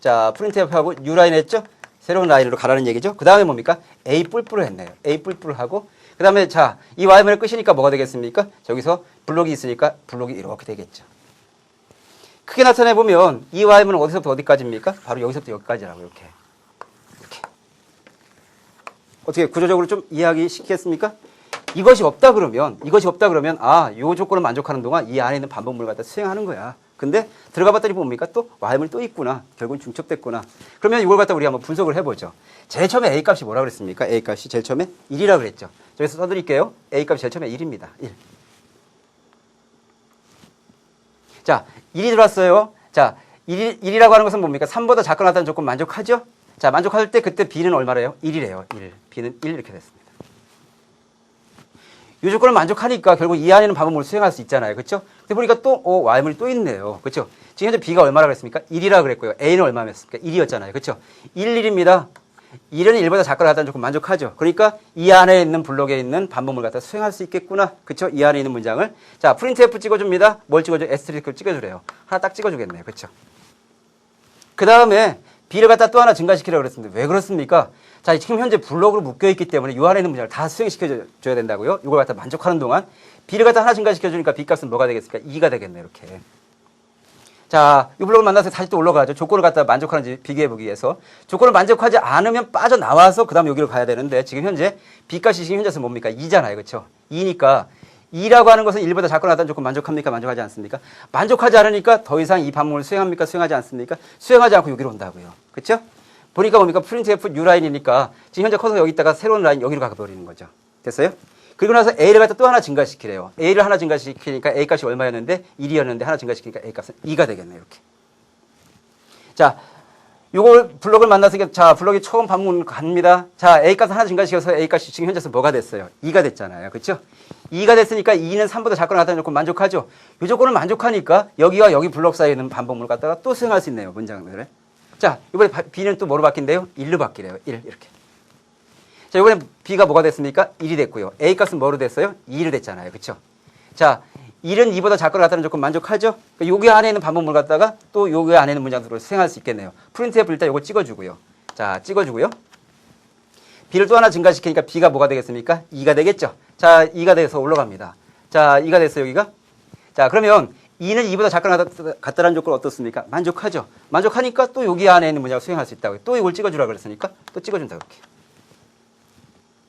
자, 프린트F 하고 U라인 했죠? 새로운 라인으로 가라는 얘기죠. 그 다음에 뭡니까? A 뿔뿔을 했네요. A 뿔뿔을 하고 그 다음에 자, 이 while문의 끝이니까 뭐가 되겠습니까? 저기서 블록이 있으니까 블록이 이렇게 되겠죠. 크게 나타내보면 이 while문은 어디서부터 어디까지입니까? 바로 여기서부터 여기까지라고 이렇게. 어떻게 구조적으로 좀 이해하기 쉽겠습니까? 이것이 없다 그러면 요 조건을 만족하는 동안 이 안에 있는 반복문을 갖다 수행하는 거야. 근데 들어가 봤더니 뭡니까? 또 while문이 또 있구나. 결국은 중첩됐구나. 그러면 이걸 갖다 우리 한번 분석을 해보죠. 제일 처음에 A 값이 뭐라 그랬습니까? A 값이 제일 처음에 1이라 그랬죠. 저기서 써드릴게요. A 값이 제일 처음에 1입니다. 1. 자, 1이 들어왔어요. 자, 1이라고 하는 것은 뭡니까? 3보다 작거나 같다는 조건 만족하죠? 자, 만족할 때 그때 B는 얼마래요? 1이래요. 1. B는 1 이렇게 됐습니다. 이 조건을 만족하니까 결국 이 안에는 반복문을 수행할 수 있잖아요. 그렇죠? 근데 보니까 또 while문이 또 있네요. 그렇죠? 지금 현재 B가 얼마라고 그랬습니까? 1이라 그랬고요. A는 얼마였습니까? 1이었잖아요. 그렇죠? 1, 1입니다. 1은 1보다 작거나 같다는 조건 만족하죠. 그러니까 이 안에 있는 블록에 있는 반복문을 갖다 수행할 수 있겠구나. 그렇죠? 이 안에 있는 문장을. 자, 프린트F 찍어줍니다. 뭘 찍어줘? 에스테리스크를 찍어주래요. 하나 딱 찍어주겠네요. 그렇죠? 그 다음에 B를 갖다 또 하나 증가시키라고 그랬습니다. 왜 그렇습니까? 자, 지금 현재 블록으로 묶여있기 때문에 이 안에 있는 문장을 다 수행시켜줘야 된다고요. 이걸 갖다 만족하는 동안 B를 갖다 하나 증가시켜주니까 B 값은 뭐가 되겠습니까? 2가 되겠네, 이렇게. 자, 이 블록을 만나서 다시 또 올라가죠. 조건을 갖다 만족하는지 비교해보기 위해서. 조건을 만족하지 않으면 빠져나와서 그 다음 여기로 가야 되는데 지금 현재 B 값이 지금 현재는 뭡니까? 2잖아요. 그렇죠? 2니까 2라고 하는 것은 1보다 작거나 같다는 조건 만족합니까? 만족하지 않습니까? 만족하지 않으니까 더 이상 이 반문을 수행합니까? 수행하지 않습니까? 수행하지 않고 여기로 온다고요. 그렇죠? 보니까 뭡니까? 프린트F U라인이니까 지금 현재 커서 여기다가 새로운 라인 여기로 가버리는 거죠. 됐어요? 그리고 나서 A를 갖다 또 하나 증가시키래요. A를 하나 증가시키니까 A 값이 얼마였는데? 1이었는데 하나 증가시키니까 A 값은 2가 되겠네요. 이렇게. 자, 요걸 블록을 만났으니까 자 블록이 처음 반복문 갑니다. 자 A 값 하나 증가시켜서 A 값이 지금 현재서 뭐가 됐어요? 2가 됐잖아요. 그렇죠? 2가 됐으니까 2는 3보다 작거나 같다는 조건 만족하죠. 이 조건을 만족하니까 여기와 여기 블록 사이에 있는 반복문을 갖다가 또 수행할 수 있네요. 문장들을. 자 이번에 B는 또 뭐로 바뀐대요? 1로 바뀌래요. 1 이렇게. 자 이번에 B가 뭐가 됐습니까? 1이 됐고요. A 값은 뭐로 됐어요? 2로 됐잖아요. 그렇죠? 자 1은 2보다 작거나 같다는 조건 만족하죠? 그러니까 여기 안에 있는 반복문을 갖다가 또 여기 안에 있는 문장들을 수행할 수 있겠네요. 프린트F 일단 이거 찍어주고요. 자, 찍어주고요. B를 또 하나 증가시키니까 B가 뭐가 되겠습니까? 2가 되겠죠? 자, 2가 돼서 올라갑니다. 자, 2가 됐어요, 여기가. 자, 그러면 2는 2보다 작거나 같다는 조건 어떻습니까? 만족하죠? 만족하니까 또 여기 안에 있는 문장을 수행할 수 있다고요. 또 이걸 찍어주라 그랬으니까 또 찍어준다, 이렇게.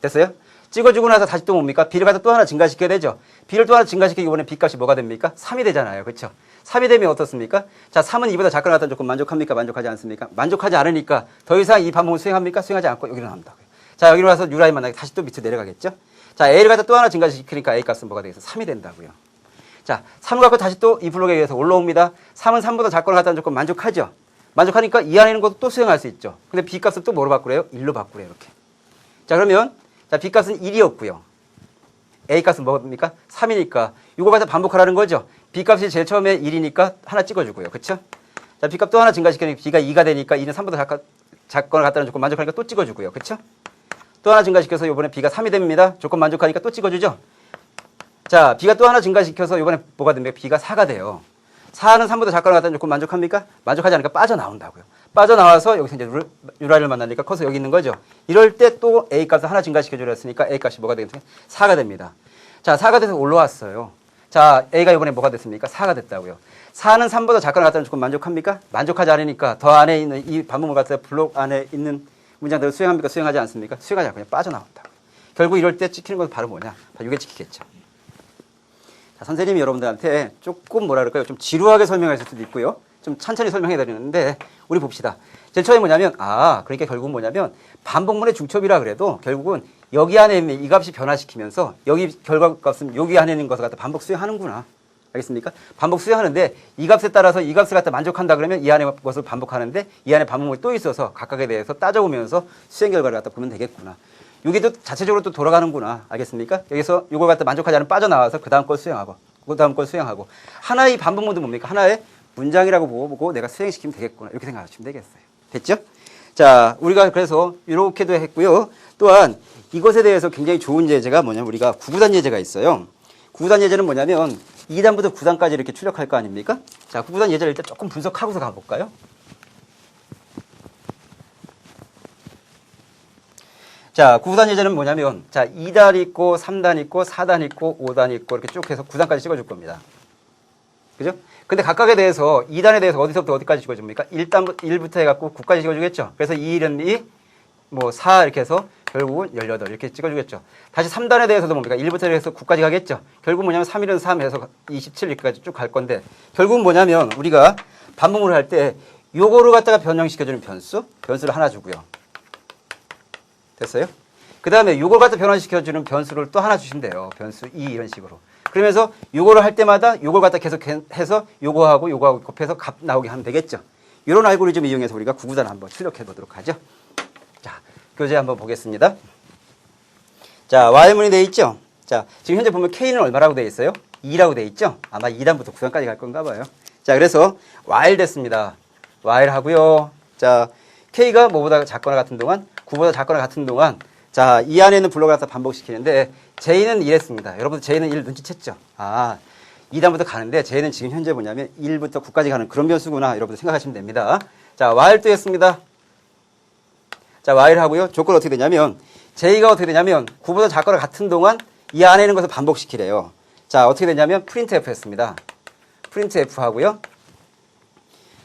됐어요? 찍어주고 나서 다시 또 뭡니까? B를 갖다 또 하나 증가시켜야 되죠. B를 또 하나 증가시키기 이번에 B 값이 뭐가 됩니까? 3이 되잖아요. 그렇죠? 3이 되면 어떻습니까? 자, 3은 2보다 작거나 같다는 조건 만족합니까? 만족하지 않습니까? 만족하지 않으니까 더 이상 이 반복을 수행합니까? 수행하지 않고 여기로 나온다고요. 자, 여기로 와서 U라인 만나게 다시 또 밑으로 내려가겠죠? 자, A를 갖다 또 하나 증가시키니까 A 값은 뭐가 되겠어? 3이 된다고요. 자, 3을 갖고 다시 또 이 블록에 의해서 올라옵니다. 3은 3보다 작거나 같다는 조건 만족하죠? 만족하니까 이 안에 있는 것도 또 수행할 수 있죠. 근데 B 값은 또 뭐로 바꾸래요? 1로 바꾸래요. 이렇게. 자, 그러면 자, B 값은 1이었고요. A 값은 뭐입니까? 3이니까 이거 가서 반복하라는 거죠. B 값이 제일 처음에 1이니까 하나 찍어주고요. 그렇죠? 자, B 값 또 하나 증가시키니까 B가 2가 되니까 2는 3보다 작거나 같다는 조건 만족하니까 또 찍어주고요. 그렇죠? 또 하나 증가시켜서 이번에 B가 3이 됩니다. 조건 만족하니까 또 찍어주죠. 자, B가 또 하나 증가시켜서 이번에 뭐가 됩니까? B가 4가 돼요. 4는 3보다 작거나 같다는 조건 만족합니까? 만족하지 않으니까 빠져나온다고요. 빠져나와서 여기서 이제 유라를 만나니까 커서 여기 있는 거죠. 이럴 때 또 A 값을 하나 증가시켜주려 했으니까 A 값이 뭐가 되겠습니까? 4가 됩니다. 자, 4가 돼서 올라왔어요. 자, A가 이번에 뭐가 됐습니까? 4가 됐다고요. 4는 3보다 작거나 같다는 조건 만족합니까? 만족하지 않으니까 더 안에 있는 이 반복문 같은 블록 안에 있는 문장들을 수행합니까? 수행하지 않습니까? 수행하지 않고 그냥 빠져나온다고요. 결국 이럴 때 찍히는 건 바로 뭐냐? 바로 이게 찍히겠죠. 자, 선생님이 여러분들한테 조금 뭐라 그럴까요? 좀 지루하게 설명하실 수도 있고요. 좀 천천히 설명해 드리는데 우리 봅시다. 제일 처음에 뭐냐면 그러니까 결국은 뭐냐면 반복문의 중첩이라 그래도 결국은 여기 안에 있는 이 값이 변화시키면서 여기 결과값은 여기 안에 있는 것을 갖다 반복 수행하는구나. 알겠습니까? 반복 수행하는데 이 값에 따라서 이 값을 갖다 만족한다 그러면 이 안에 것을 반복하는데 이 안에 반복문이 또 있어서 각각에 대해서 따져보면서 수행 결과를 갖다 보면 되겠구나. 이게 또 자체적으로 또 돌아가는구나. 알겠습니까? 여기서 이걸 갖다 만족하지 않으면 빠져나와서 그 다음 걸 수행하고 그 다음 걸 수행하고 하나의 반복문도 뭡니까? 하나의 문장이라고 보고 내가 수행시키면 되겠구나. 이렇게 생각하시면 되겠어요. 됐죠? 자, 우리가 그래서 이렇게도 했고요. 또한 이것에 대해서 굉장히 좋은 예제가 뭐냐면 우리가 구구단 예제가 있어요. 구구단 예제는 뭐냐면 2단부터 9단까지 이렇게 출력할 거 아닙니까? 자, 구구단 예제를 일단 조금 분석하고서 가볼까요? 자, 구구단 예제는 뭐냐면 자, 2단 있고 3단 있고 4단 있고 5단 있고 이렇게 쭉 해서 9단까지 찍어줄 겁니다. 그죠? 근데 각각에 대해서 2단에 대해서 어디서부터 어디까지 찍어줍니까? 1부터 해갖고 9까지 찍어주겠죠? 그래서 2, 1은 2, 뭐 4 이렇게 해서 결국은 18 이렇게 찍어주겠죠? 다시 3단에 대해서도 뭡니까? 1부터 해서 9까지 가겠죠? 결국 뭐냐면 3, 1은 3 해서 27 이렇게까지 쭉 갈 건데 결국은 뭐냐면 우리가 반복문을 할 때 요거를 갖다가 변형시켜주는 변수를 하나 주고요. 됐어요? 그 다음에 요걸 갖다 변환시켜주는 변수를 또 하나 주신대요. 변수 2 이런 식으로. 그러면서 요거를 할 때마다 요걸 갖다 계속 해서 요거하고 요거하고 곱해서 값 나오게 하면 되겠죠. 이런 알고리즘을 이용해서 우리가 구구단을 한번 출력해 보도록 하죠. 자, 교재 한번 보겠습니다. 자, Y문이 되어 있죠? 자, 지금 현재 보면 K는 얼마라고 되어 있어요? 2라고 되어 있죠? 아마 2단부터 9단까지 갈 건가 봐요. 자, 그래서 while 됐습니다. while 하고요. 자, K가 뭐보다 작거나 같은 동안, 9보다 작거나 같은 동안 자, 이 안에 있는 블록을 갖다 반복시키는데 J는 이랬습니다. 여러분들 J는 1 눈치챘죠? 2단부터 가는데 J는 지금 현재 뭐냐면 1부터 9까지 가는 그런 변수구나. 여러분들 생각하시면 됩니다. 자, while 또 했습니다. 자, while 하고요. 조건 어떻게 되냐면 J가 어떻게 되냐면 9보다 작거나 같은 동안 이 안에 있는 것을 반복시키래요. 자, 어떻게 되냐면 printf 했습니다. printf 하고요.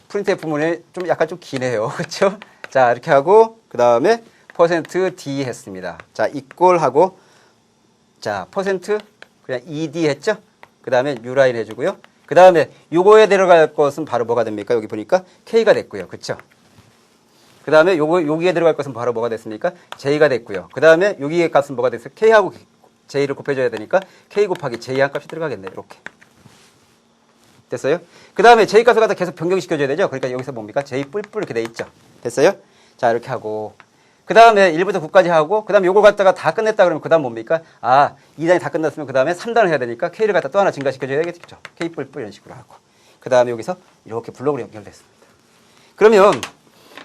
printf 문이 좀 약간 좀 기네요. 그렇죠? 자, 이렇게 하고 그 다음에 %d 했습니다. 자, equal 하고 자, 그냥 ed 했죠? 그 다음에 u라인 해주고요. 그 다음에 요거에 들어갈 것은 바로 뭐가 됩니까? 여기 보니까 k가 됐고요. 그쵸? 그 다음에 여기에 들어갈 것은 바로 뭐가 됐습니까? j가 됐고요. 그 다음에 여기의 값은 뭐가 됐어요? k하고 j를 곱해줘야 되니까 k 곱하기 j 한 값이 들어가겠네요. 이렇게. 됐어요? 그 다음에 j 값을 갖다 계속 변경시켜줘야 되죠? 그러니까 여기서 뭡니까? j 뿔뿔 이렇게 돼 있죠? 됐어요? 자, 이렇게 하고. 그 다음에 1부터 9까지 하고, 그 다음에 요걸 갖다가 다 끝냈다 그러면 그 다음 뭡니까? 아, 2단이 다 끝났으면 그 다음에 3단을 해야 되니까 K를 갖다 또 하나 증가시켜줘야 되겠죠. K 뿔뿔 이런 식으로 하고. 그 다음에 여기서 이렇게 블록으로 연결됐습니다. 그러면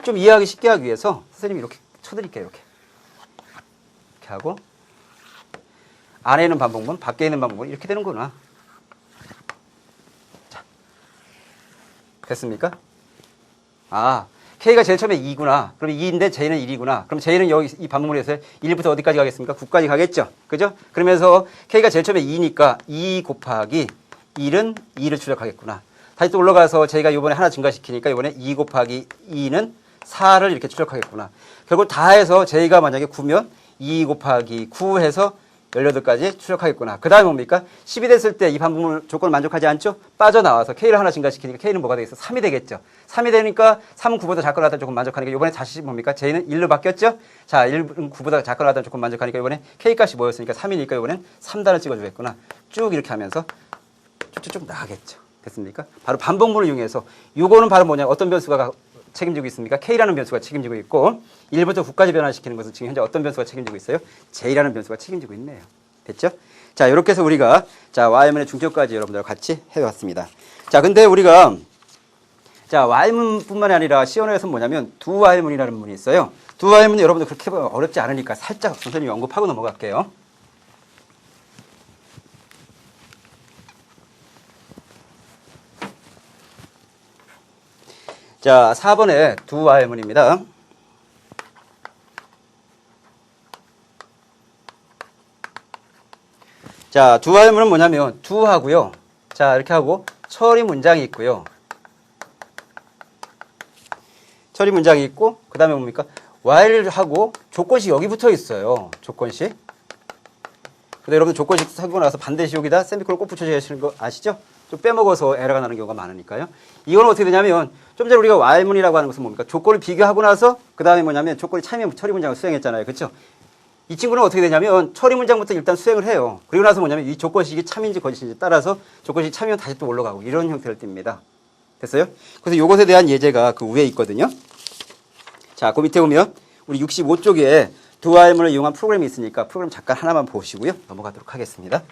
좀 이해하기 쉽게 하기 위해서 선생님이 이렇게 쳐드릴게요. 이렇게 하고, 안에 있는 반복문, 밖에 있는 반복문 이렇게 되는구나. 자, 됐습니까? 아, K가 제일 처음에 2구나. 그럼 2인데 J는 1이구나. 그럼 J는 여기 이 반복문에서 1부터 어디까지 가겠습니까? 9까지 가겠죠. 그죠? 그러면서 K가 제일 처음에 2니까 2 곱하기 1은 2를 추적하겠구나. 다시 또 올라가서 J가 이번에 하나 증가시키니까 이번에 2 곱하기 2는 4를 이렇게 추적하겠구나. 결국 다 해서 J가 만약에 9면 2 곱하기 9 해서 18까지 추적하겠구나. 그 다음에 뭡니까? 10이 됐을 때 이 반복문 조건을 만족하지 않죠? 빠져나와서 K를 하나 증가시키니까 K는 뭐가 되겠어? 3이 되겠죠. 3이 되니까 3은 9보다 작거나 같다는 조건 만족하니까 이번에 다시 뭡니까? J는 1로 바뀌었죠? 자, 1은 9보다 작거나 같다는 조건 만족하니까 이번에 K 값이 뭐였으니까 3이니까 이번엔 3단을 찍어주겠구나. 쭉 이렇게 하면서 쭉쭉쭉 나가겠죠. 됐습니까? 바로 반복문을 이용해서 요거는 바로 뭐냐? 어떤 변수가 책임지고 있습니까? K라는 변수가 책임지고 있고 1부터 9까지 변화시키는 것은 지금 현재 어떤 변수가 책임지고 있어요? J라는 변수가 책임지고 있네요. 됐죠? 자, 이렇게 해서 우리가 자, Y문의 중점까지 여러분들과 같이 해왔습니다. 자, 근데 우리가 자, Y문뿐만이 아니라 시연에서는 뭐냐면 두 Y문이라는 문이 있어요. 두 Y문은 여러분들 그렇게 어렵지 않으니까 살짝 선생님이 언급하고 넘어갈게요. 자, 4번에 두 Y문입니다. 자, 두 Y문은 뭐냐면 두 하고요. 자, 이렇게 하고 처리 문장이 있고요. 처리 문장이 있고 그 다음에 뭡니까? while하고 조건식 여기 붙어 있어요. 조건식. 근데 여러분 조건식 사고 나서 반드시 여기다 세미콜론 꼭 붙여줘야 하시는 거 아시죠? 좀 빼먹어서 에러가 나는 경우가 많으니까요. 이건 어떻게 되냐면 좀 전에 우리가 while문이라고 하는 것은 뭡니까? 조건을 비교하고 나서 그 다음에 뭐냐면 조건이 참이면 처리 문장을 수행했잖아요. 그렇죠? 이 친구는 어떻게 되냐면 처리 문장부터 일단 수행을 해요. 그리고 나서 뭐냐면 이 조건식이 참인지 거짓인지 따라서 조건식이 참이면 다시 또 올라가고 이런 형태를 띱니다. 됐어요? 그래서 이것에 대한 예제가 그 위에 있거든요. 자, 그 밑에 보면 우리 65쪽에 두 Y문을 이용한 프로그램이 있으니까 프로그램 잠깐 하나만 보시고요. 넘어가도록 하겠습니다.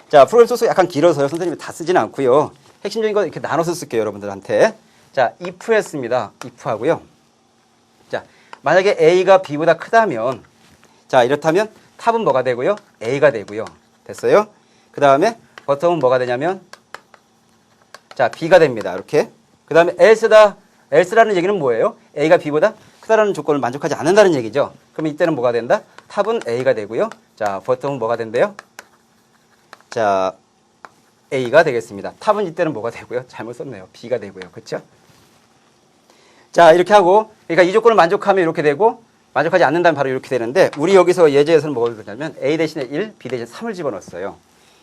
자, 프로그램 소스가 약간 길어서요. 선생님이 다 쓰지는 않고요. 핵심적인 거 이렇게 나눠서 쓸게요. 여러분들한테. 자, if 했습니다. if 하고요. 자, 만약에 A가 B보다 크다면 자, 이렇다면 탑은 뭐가 되고요? A가 되고요. 됐어요? 그 다음에 버텀은 뭐가 되냐면 자, B가 됩니다. 이렇게. 그 다음에 else라는 얘기는 뭐예요? A가 B보다 크다라는 조건을 만족하지 않는다는 얘기죠. 그럼 이때는 뭐가 된다? 탑은 A가 되고요. 자, 버텀은 뭐가 된대요? 자, A가 되겠습니다. 탑은 이때는 뭐가 되고요? 잘못 썼네요. B가 되고요. 그렇죠? 자, 이렇게 하고 그러니까 이 조건을 만족하면 이렇게 되고 만족하지 않는다면 바로 이렇게 되는데 우리 여기서 예제에서는 뭐가 되냐면 A 대신에 1, B 대신에 3을 집어넣었어요.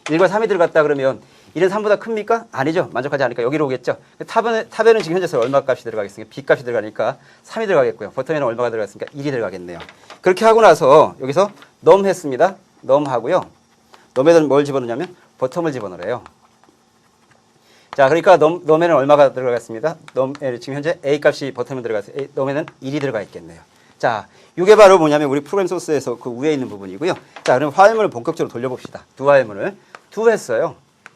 1과 3이 들어갔다 그러면 1은 3보다 큽니까? 아니죠. 만족하지 않으니까 여기로 오겠죠. 탑에는 지금 현재서 얼마 값이 들어가겠습니까? B 값이 들어가니까 3이 들어가겠고요. 버텀에는 얼마가 들어갔습니까? 1이 들어가겠네요. 그렇게 하고 나서 여기서 넘 했습니다. 넘 하고요. 넘에는 뭘 집어넣냐면 버텀을 집어넣으래요. 자, 그러니까 넘에는 얼마가 들어가겠습니다? 넘에 지금 현재 A 값이 버텀에 들어갔어요. 넘에는 1이 들어가 있겠네요. 자, 이게 바로 뭐냐면 우리 프로그램 소스에서 그 위에 있는 부분이고요. 자, 그럼 화해문을 본격적으로 돌려봅시다. 두 화해문을 두 했어요.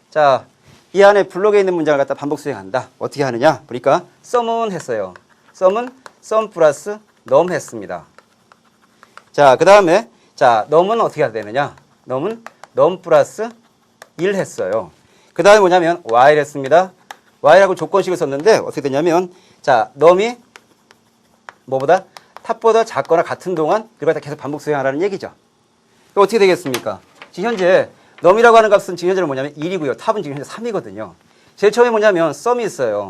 자, 이 안에 블록에 있는 문장을 갖다 반복 수행한다. 어떻게 하느냐? 보니까 썸은 했어요. 썸은 썸 플러스 넘 했습니다. 자, 그 다음에 자, 넘은 어떻게 해야 되느냐? 넘은 넘 플러스 1 했어요. 그 다음에 뭐냐면 while 했습니다. while하고 조건식을 썼는데 어떻게 되냐면 자, 넘이 뭐보다 탑보다 작거나 같은 동안 그걸 계속 반복 수행하라는 얘기죠. 그럼 어떻게 되겠습니까? 지금 현재 넘이라고 하는 값은 지금 현재는 뭐냐면 1이고요. 탑은 지금 현재 3이거든요. 제일 처음에 뭐냐면 썸이 있어요.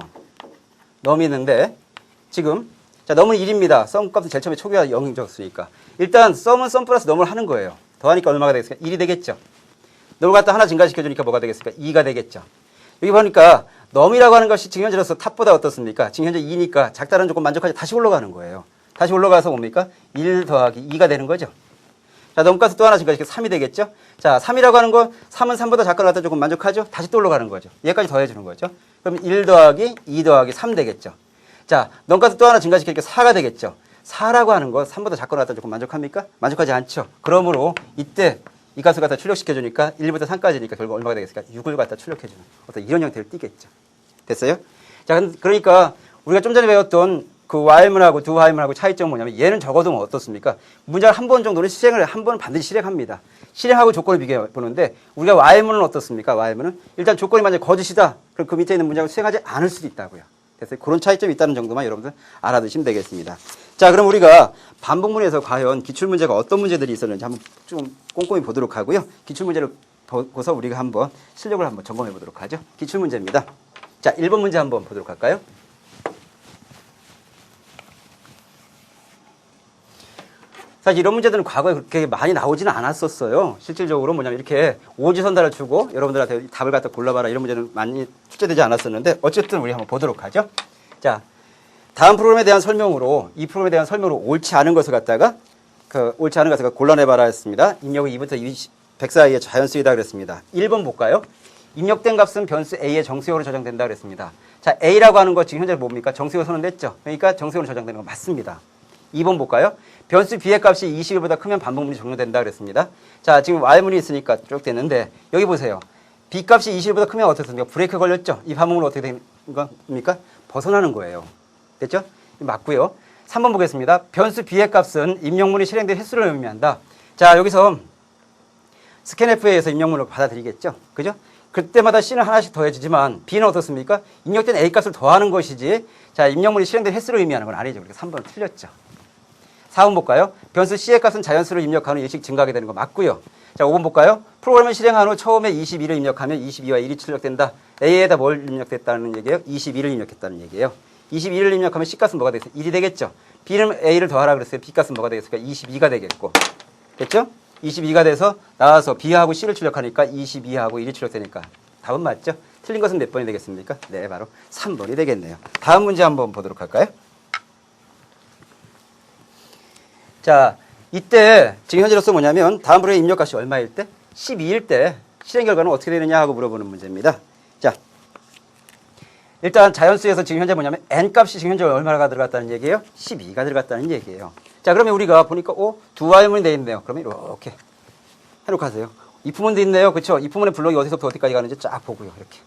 넘이 있는데 지금 자, 넘은 1입니다. 썸 값은 제일 처음에 초기화 0이었으니까 일단 썸은 썸 플러스 넘을 하는 거예요. 더하니까 얼마가 되겠습니까? 1이 되겠죠. 넘을 갖다 하나 증가시켜주니까 뭐가 되겠습니까? 2가 되겠죠. 여기 보니까 넘이라고 하는 것이 지금 현재로서 탑보다 어떻습니까? 지금 현재 2니까 작다는 조건 만족하지 다시 올라가는 거예요. 다시 올라가서 뭡니까? 1 더하기 2가 되는 거죠. 자, 넘가서 또 하나 증가시켜 3이 되겠죠? 자, 3이라고 하는 거 3은 3보다 작거나 같다 조건 만족하죠? 다시 또 올라가는 거죠. 얘까지 더해주는 거죠. 그럼 1 더하기 2 더하기 3 되겠죠. 자, 넘가서 또 하나 증가시키니까 4가 되겠죠. 4라고 하는 거 3보다 작거나 같다 조금 만족합니까? 만족하지 않죠. 그러므로 이때 이 값을 갖다 출력시켜주니까 1부터 3까지니까 결국 얼마가 되겠습니까? 6을 갖다 출력해주는 어떤 이런 형태를 띠겠죠. 됐어요? 자, 그러니까 우리가 좀 전에 배웠던 그 while문하고 do while문하고 차이점은 뭐냐면 얘는 적어도 어떻습니까? 문장을 한 번 정도는 한 번 반드시 실행합니다. 실행하고 조건을 비교해 보는데 우리가 while문은 어떻습니까? while문은 일단 조건이 만약에 거짓이다. 그럼 그 밑에 있는 문장을 수행하지 않을 수도 있다고요. 됐어요? 그런 차이점이 있다는 정도만 여러분들 알아두시면 되겠습니다. 자, 그럼 우리가 반복문에서 과연 기출문제가 어떤 문제들이 있었는지 한번 좀 꼼꼼히 보도록 하고요. 기출문제를 보고서 우리가 한번 실력을 한번 점검해 보도록 하죠. 기출문제입니다. 자, 1번 문제 한번 보도록 할까요? 사실 이런 문제들은 과거에 그렇게 많이 나오지는 않았었어요. 실질적으로 뭐냐면 이렇게 오지선다를 주고 여러분들한테 답을 갖다 골라봐라 이런 문제는 많이 출제되지 않았었는데 어쨌든 우리 한번 보도록 하죠. 자, 다음 프로그램에 대한 설명으로 이 프로그램에 대한 설명으로 옳지 않은 것을 갖다가 옳지 않은 것을 골라내봐라 했습니다. 입력이 2부터 100 사이에 자연수이다 그랬습니다. 1번 볼까요? 입력된 값은 변수 A의 정수역으로 저장된다 그랬습니다. 자, A라고 하는 거 지금 현재 뭡니까? 정수역 선언됐죠? 그러니까 정수역으로 저장되는 거 맞습니다. 2번 볼까요? 변수 B의 값이 20일보다 크면 반복문이 종료된다 그랬습니다. 자, 지금 while문이 있으니까 쭉 됐는데 여기 보세요. B 값이 20일보다 크면 어떻습니까? 브레이크 걸렸죠? 이 반복문은 어떻게 되는 겁니까? 벗어나는 거예요. 됐죠? 맞고요. 3번 보겠습니다. 변수 B의 값은 입력문이 실행된 횟수를 의미한다. 자, 여기서 스캔F에서 입력문을 받아들이겠죠? 그죠? 그때마다 C는 하나씩 더해지지만 B는 어떻습니까? 입력된 A 값을 더하는 것이지 자, 입력문이 실행된 횟수를 의미하는 건 아니죠. 그러니까 3번은 틀렸죠. 4번 볼까요? 변수 C의 값은 자연수를 입력한 후 일씩 증가하게 되는 거 맞고요. 자, 5번 볼까요? 프로그램을 실행한 후 처음에 22를 입력하면 22와 1이 출력된다. A에다 뭘 입력됐다는 얘기예요? 22를 입력했다는 얘기예요. 22를 입력하면 C 값은 뭐가 되겠어요? 1이 되겠죠. B는 A를 더하라 그랬어요. B 값은 뭐가 되겠습니까? 22가 되겠고. 됐죠? 22가 돼서 나와서 B하고 C를 출력하니까 22하고 1이 출력되니까 답은 맞죠? 틀린 것은 몇 번이 되겠습니까? 네, 바로 3번이 되겠네요. 다음 문제 한번 보도록 할까요? 자, 이때 지금 현재로서 뭐냐면 다음 프로그램 입력값이 얼마일 때? 12일 때 실행 결과는 어떻게 되느냐 하고 물어보는 문제입니다. 자, 일단 자연수에서 지금 현재 뭐냐면 n값이 지금 현재 얼마가 들어갔다는 얘기예요? 12가 들어갔다는 얘기예요. 자, 그러면 우리가 보니까 두 while문이 되어 있네요. 그러면 이렇게 해놓고 하세요. if문도 있네요. 그렇죠? if문의 블록이 어디서부터 어디까지 가는지 쫙 보고요. 이렇게.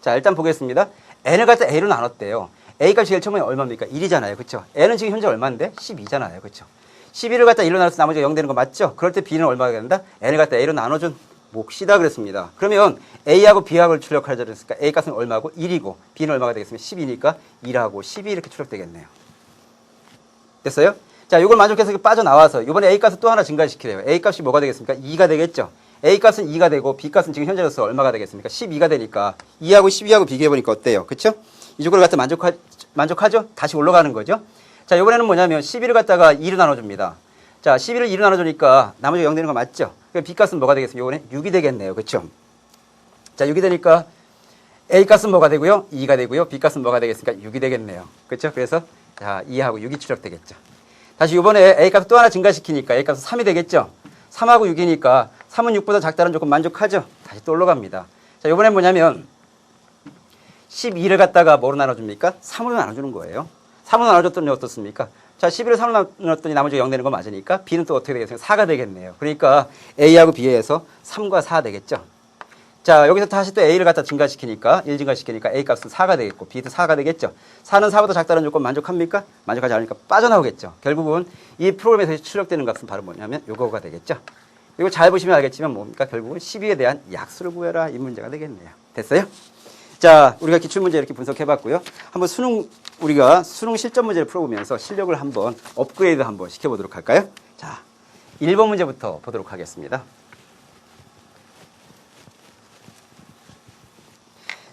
자, 일단 보겠습니다. n을 갖다 a로 나눴대요. a 값이 제일 처음에 얼마입니까? 1이잖아요. 그렇죠? n은 지금 현재 얼마인데? 12잖아요. 그렇죠? 11을 갖다 1로 나눠서 나머지가 0 되는 거 맞죠? 그럴 때 b는 얼마가 된다? n을 갖다 a로 나눠준 몫이다 그랬습니다. 그러면 a하고 b하고를 출력하자 그랬으니까 a 값은 얼마고? 1이고 b는 얼마가 되겠습니까? 10이니까 1하고 10이 이렇게 출력되겠네요. 됐어요? 자, 이걸 만족해서 빠져나와서 이번에 a 값을 또 하나 증가시키래요. a 값이 뭐가 되겠습니까? 2가 되겠죠? a 값은 2가 되고 b 값은 지금 현재로서 얼마가 되겠습니까? 12가 되니까 2하고 12하고 비교해보니까 어때요? 그쵸? 이 조건을 갖다 만족하죠? 다시 올라가는 거죠? 자, 이번에는 뭐냐면 11을 갖다가 2로 나눠줍니다. 자, 11을 2로 나눠주니까 나머지가 0 되는 거 맞죠? 그럼 b 값은 뭐가 되겠습니까? 이번에 6이 되겠네요. 그쵸? 자, 6이 되니까 a 값은 뭐가 되고요? 2가 되고요. b 값은 뭐가 되겠습니까? 6이 되겠네요. 그쵸? 그래서 자, 2하고 6이 출력되겠죠. 다시 이번에 a 값을 또 하나 증가시키니까 a 값은 3이 되겠죠? 3하고 6이니까 3은 6보다 작다는 조건 만족하죠? 다시 또 올라갑니다. 자, 이번엔 뭐냐면 12를 갖다가 뭐로 나눠줍니까? 3으로 나눠주는 거예요. 3으로 나눠줬더니 어떻습니까? 자, 11을 3으로 나눴더니 나머지가 0 되는 거 맞으니까 b는 또 어떻게 되겠습니까? 4가 되겠네요. 그러니까 a하고 b에서 3과 4 되겠죠? 자, 여기서 다시 또 a를 갖다 증가시키니까 1 증가시키니까 a 값은 4가 되겠고 b도 4가 되겠죠? 4는 4보다 작다는 조건 만족합니까? 만족하지 않으니까 빠져나오겠죠. 결국은 이 프로그램에서 출력되는 값은 바로 뭐냐면 요거가 되겠죠? 이거 잘 보시면 알겠지만 뭡니까? 결국은 12에 대한 약수를 구해라 이 문제가 되겠네요. 됐어요? 자, 우리가 기출문제 이렇게 분석해봤고요. 한번 우리가 수능 실전 문제를 풀어보면서 실력을 한번 업그레이드 한번 시켜보도록 할까요? 자, 1번 문제부터 보도록 하겠습니다.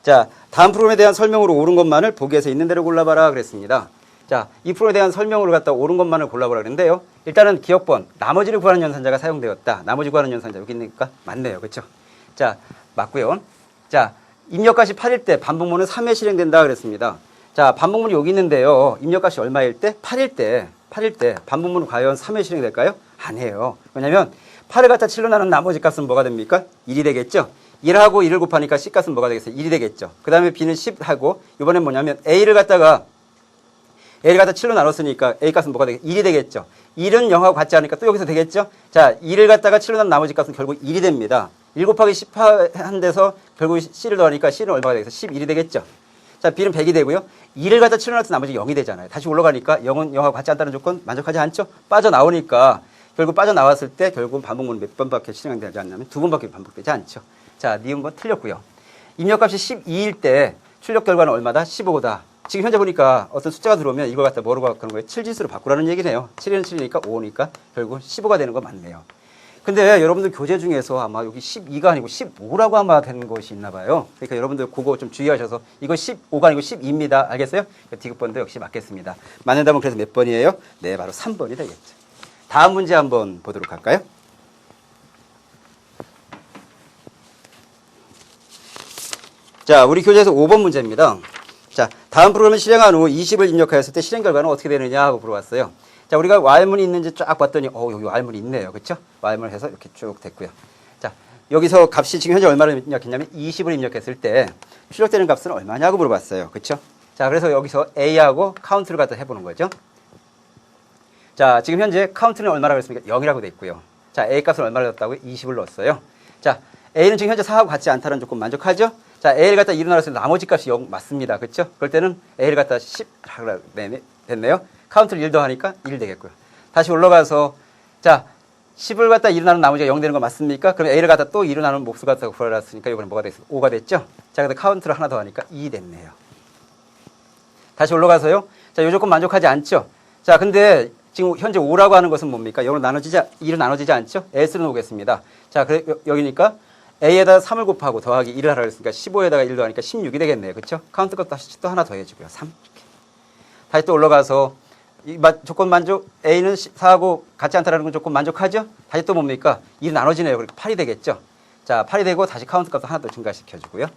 자, 다음 프로그램에 대한 설명으로 옳은 것만을 보기에서 있는 대로 골라봐라 그랬습니다. 자, 이 프로그램에 대한 설명으로 갖다 옳은 것만을 골라보라 그랬는데요. 일단은 기억번, 나머지를 구하는 연산자가 사용되었다. 나머지 구하는 연산자 여기 있으니까 맞네요. 그렇죠? 자, 맞고요. 자, 입력값이 8일 때 반복문은 3회 실행된다 그랬습니다. 자, 반복문이 여기 있는데요. 입력값이 얼마일 때? 8일 때 반복문은 과연 3회 실행될까요? 아니에요. 왜냐면 8을 갖다 7로 나눈 나머지 값은 뭐가 됩니까? 1이 되겠죠? 1하고 1을 곱하니까 C값은 뭐가 되겠어요? 1이 되겠죠. 그 다음에 B는 10하고 이번엔 뭐냐면 A를 갖다가 7로 나눴으니까 A값은 뭐가 되겠어요? 1이 되겠죠. 1은 0하고 같지 않으니까 또 여기서 되겠죠. 자, 2를 갖다가 7로 나눈 나머지 값은 결국 1이 됩니다. 1 곱하기 10 한 데서 결국 C를 더하니까 C는 얼마가 되겠어요? 11이 되겠죠. 자, B는 100이 되고요. 2를 갖다 7로 나눠서 나머지 0이 되잖아요. 다시 올라가니까 0은 0하고 같지 않다는 조건 만족하지 않죠? 빠져나오니까 결국 빠져나왔을 때 결국은 반복문은 몇 번밖에 실행되지 않냐면 2번밖에 반복되지 않죠. 자, 니은번 틀렸고요. 입력값이 12일 때 출력 결과는 얼마다? 15다. 지금 현재 보니까 어떤 숫자가 들어오면 이걸 갖다 뭐로 바꾸는 거예요? 7진수로 바꾸라는 얘기네요. 7에는 7이니까 5니까 결국 15가 되는 거 맞네요. 근데 여러분들 교재 중에서 아마 여기 12가 아니고 15라고 아마 되는 것이 있나 봐요. 그러니까 여러분들 그거 좀 주의하셔서 이거 15가 아니고 12입니다. 알겠어요? 디귿번도 역시 맞겠습니다. 맞는 답은 그래서 몇 번이에요? 네, 바로 3번이 되겠죠. 다음 문제 한번 보도록 할까요? 자, 우리 교재에서 5번 문제입니다. 자, 다음 프로그램을 실행한 후 20을 입력하였을 때 실행 결과는 어떻게 되느냐 하고 물어봤어요. 자, 우리가 Y문이 있는지 쫙 봤더니, 여기 Y문이 있네요. 그쵸? Y문을 해서 이렇게 쭉 됐고요. 자, 여기서 값이 지금 현재 얼마를 입력했냐면 20을 입력했을 때 출력되는 값은 얼마냐고 물어봤어요. 그쵸? 자, 그래서 여기서 A하고 카운트를 갖다 해보는 거죠. 자, 지금 현재 카운트는 얼마라고 했습니까? 0이라고 돼 있고요. 자, A 값은 얼마를 넣었다고요? 20을 넣었어요. 자, A는 지금 현재 4하고 같지 않다는 조건 만족하죠? 자, A를 갖다 2로 나눴을 때 나머지 값이 0 맞습니다. 그렇죠? 그럴 때는 A를 갖다 10 됐네요. 카운트를 1 더하니까 1 되겠고요. 다시 올라가서 자, 10을 갖다 2로 나누면 나머지가 0 되는 거 맞습니까? 그럼 A를 갖다 또 2로 나누면 몫을 갖다 구해놨으니까 이번에 뭐가 됐어요? 5가 됐죠? 자, 그래서 카운트를 하나 더하니까 2 됐네요. 다시 올라가서요. 자, 이 조건 만족하지 않죠? 자, 근데 지금 현재 5라고 하는 것은 뭡니까? 2로 나눠지지 않죠? S로 놓겠습니다. 자, 그래, 여기니까 A에다 3을 곱하고 더하기 1을 하라고 했으니까 15에다가 1 더하니까 16이 되겠네요. 그렇죠? 카운트 값 다시 또 하나 더해주고요. 3. 이렇게. 다시 또 올라가서 조건 만족, A는 4하고 같지 않다라는 건 조건 만족하죠? 다시 또 뭡니까? 1이 나눠지네요. 그러니까 8이 되겠죠? 자, 8이 되고 다시 카운트 값도 하나 더 증가시켜주고요.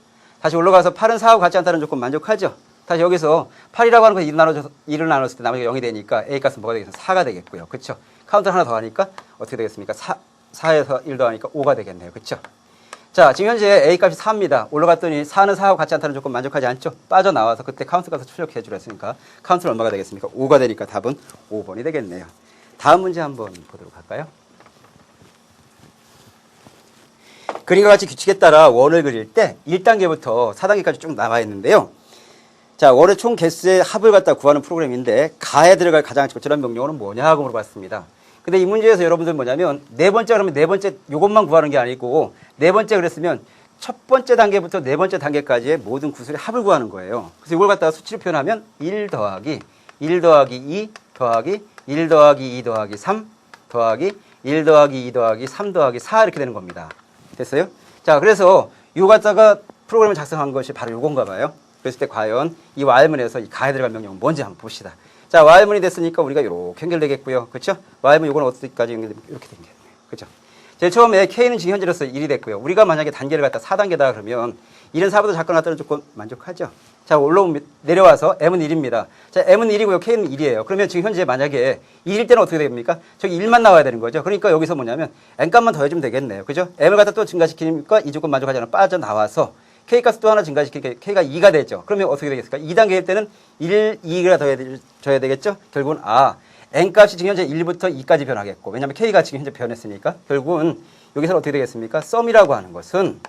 다시 올라가서 8은 4하고 같지 않다는 조건 만족하죠? 다시 여기서 8이라고 하는 거 1을 나눴을 때 나머지가 0이 되니까 A 값은 뭐가 되겠어요? 4가 되겠고요. 그렇죠? 카운트 하나 더 하니까 어떻게 되겠습니까? 4에서 1 더하니까 5가 되겠네요. 그렇죠? 자, 지금 현재 A 값이 4입니다. 올라갔더니 4는 4하고 같지 않다는 조건 만족하지 않죠? 빠져나와서 그때 카운트 값을 출력해 주라 했으니까 카운트는 얼마가 되겠습니까? 5가 되니까 답은 5번이 되겠네요. 다음 문제 한번 보도록 할까요? 그림과 같이 규칙에 따라 원을 그릴 때 1단계부터 4단계까지 쭉 나와 있는데요. 자, 원의 총 개수의 합을 갖다 구하는 프로그램인데 가에 들어갈 가장 적절한 명령어는 뭐냐 하고 물어봤습니다. 근데 이 문제에서 여러분들 뭐냐면 네 번째 그러면 네 번째 요것만 구하는 게 아니고 네 번째 그랬으면 첫 번째 단계부터 네 번째 단계까지의 모든 구술의 합을 구하는 거예요. 그래서 이걸 갖다가 수치로 표현하면 1 더하기 1 더하기 2 더하기 1 더하기 2 더하기 3 더하기 1 더하기 2 더하기 3 더하기 4 이렇게 되는 겁니다. 됐어요? 자, 그래서 이거 갖다가 프로그램을 작성한 것이 바로 요건가 봐요. 그랬을 때 과연 이 Y문에서 이 가에 들어갈 명령은 뭔지 한번 봅시다. 자, Y문이 됐으니까 우리가 이렇게 연결되겠고요. 그렇죠? Y문 요거는 어디까지 연결되면 이렇게 되겠네요. 그렇죠? 제일 처음에 K는 지금 현재로서 1이 됐고요. 우리가 만약에 단계를 갖다 4단계다 그러면 1은 4보다 작거나 같다는 조건 만족하죠? 자, 내려와서 M은 1입니다. 자, M은 1이고요. K는 1이에요. 그러면 지금 현재 만약에 1일 때는 어떻게 됩니까? 저기 1만 나와야 되는 거죠. 그러니까 여기서 뭐냐면 N값만 더해주면 되겠네요. 그죠? M을 갖다 또 증가시키니까 이 조건 만족하지 않으면 빠져나와서 K값 또 하나 증가시키니까 K가 2가 되죠. 그러면 어떻게 되겠습니까? 2단계일 때는 1, 2가 더해줘야 되겠죠? 결국은 N값이 지금 현재 1부터 2까지 변하겠고, 왜냐하면 K가 지금 현재 변했으니까 결국은 여기서 어떻게 되겠습니까? 썸이라고 하는 것은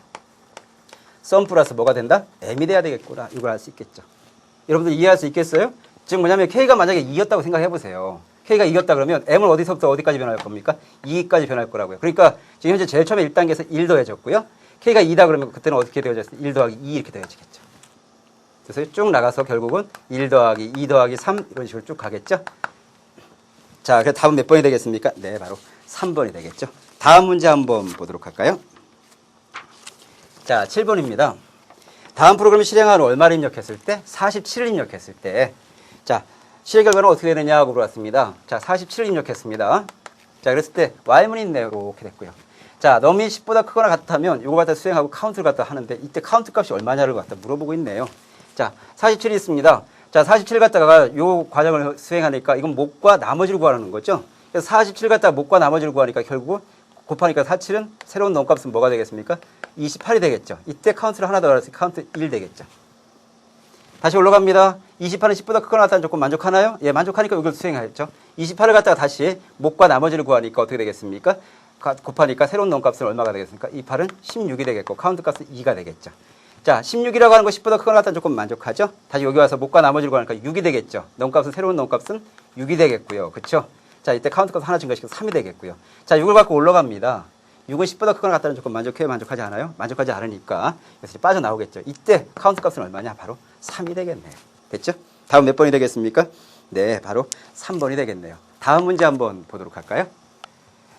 썸 플러스 뭐가 된다? M이 돼야 되겠구나. 이걸 알 수 있겠죠. 여러분들 이해할 수 있겠어요? 지금 뭐냐면 K가 만약에 2였다고 생각해 보세요. K가 2였다 그러면 M은 어디서부터 어디까지 변할 겁니까? 2까지 변할 거라고요. 그러니까 지금 현재 제일 처음에 1단계에서 1 더해졌고요. K가 2다 그러면 그때는 어떻게 되어졌어요? 1 더하기 2 이렇게 되어지겠죠. 그래서 쭉 나가서 결국은 1 더하기 2 더하기 3 이런 식으로 쭉 가겠죠. 자, 그래서 답은 몇 번이 되겠습니까? 네, 바로 3번이 되겠죠. 다음 문제 한번 보도록 할까요? 자, 7번입니다. 다음 프로그램을 실행한 후 얼마를 입력했을 때? 47을 입력했을 때. 자, 실행 결과는 어떻게 되느냐 하고 물어봤습니다. 자, 47을 입력했습니다. 자, 그랬을 때 Y문이 있네요. 이렇게 됐고요. 자, 너미 10보다 크거나 같다면 이거 갖다 수행하고 카운트를 갖다 하는데 이때 카운트 값이 얼마냐를 갖다 물어보고 있네요. 자, 47이 있습니다. 자, 47 갖다가 요 과정을 수행하니까 이건 몫과 나머지를 구하는 거죠. 그래서 47 갖다가 몫과 나머지를 구하니까 결국 곱하니까 47은 새로운 놈값은 뭐가 되겠습니까? 28이 되겠죠. 이때 카운트를 하나 더 알았으니 카운트 1 되겠죠. 다시 올라갑니다. 28은 10보다 크거나 같다는 조건 만족하나요? 예, 만족하니까 이걸 수행하겠죠. 28을 갖다가 다시 목과 나머지를 구하니까 어떻게 되겠습니까? 곱하니까 새로운 넘값은 얼마가 되겠습니까? 28은 16이 되겠고 카운트 값은 2가 되겠죠. 자, 16이라고 하는 거 10보다 크거나 같다는 조건 만족하죠. 다시 여기 와서 목과 나머지를 구하니까 6이 되겠죠. 넘값은 새로운 넘값은 6이 되겠고요. 그렇죠? 자, 이때 카운트 값 하나 증가시켜서 3이 되겠고요. 자, 6을 갖고 올라갑니다. 6은 10보다 크거나 같다는 조건 만족해요? 만족하지 않아요? 만족하지 않으니까 그래서 빠져나오겠죠. 이때 카운트 값은 얼마냐? 바로 3이 되겠네요. 됐죠? 다음 몇 번이 되겠습니까? 네, 바로 3번이 되겠네요. 다음 문제 한번 보도록 할까요?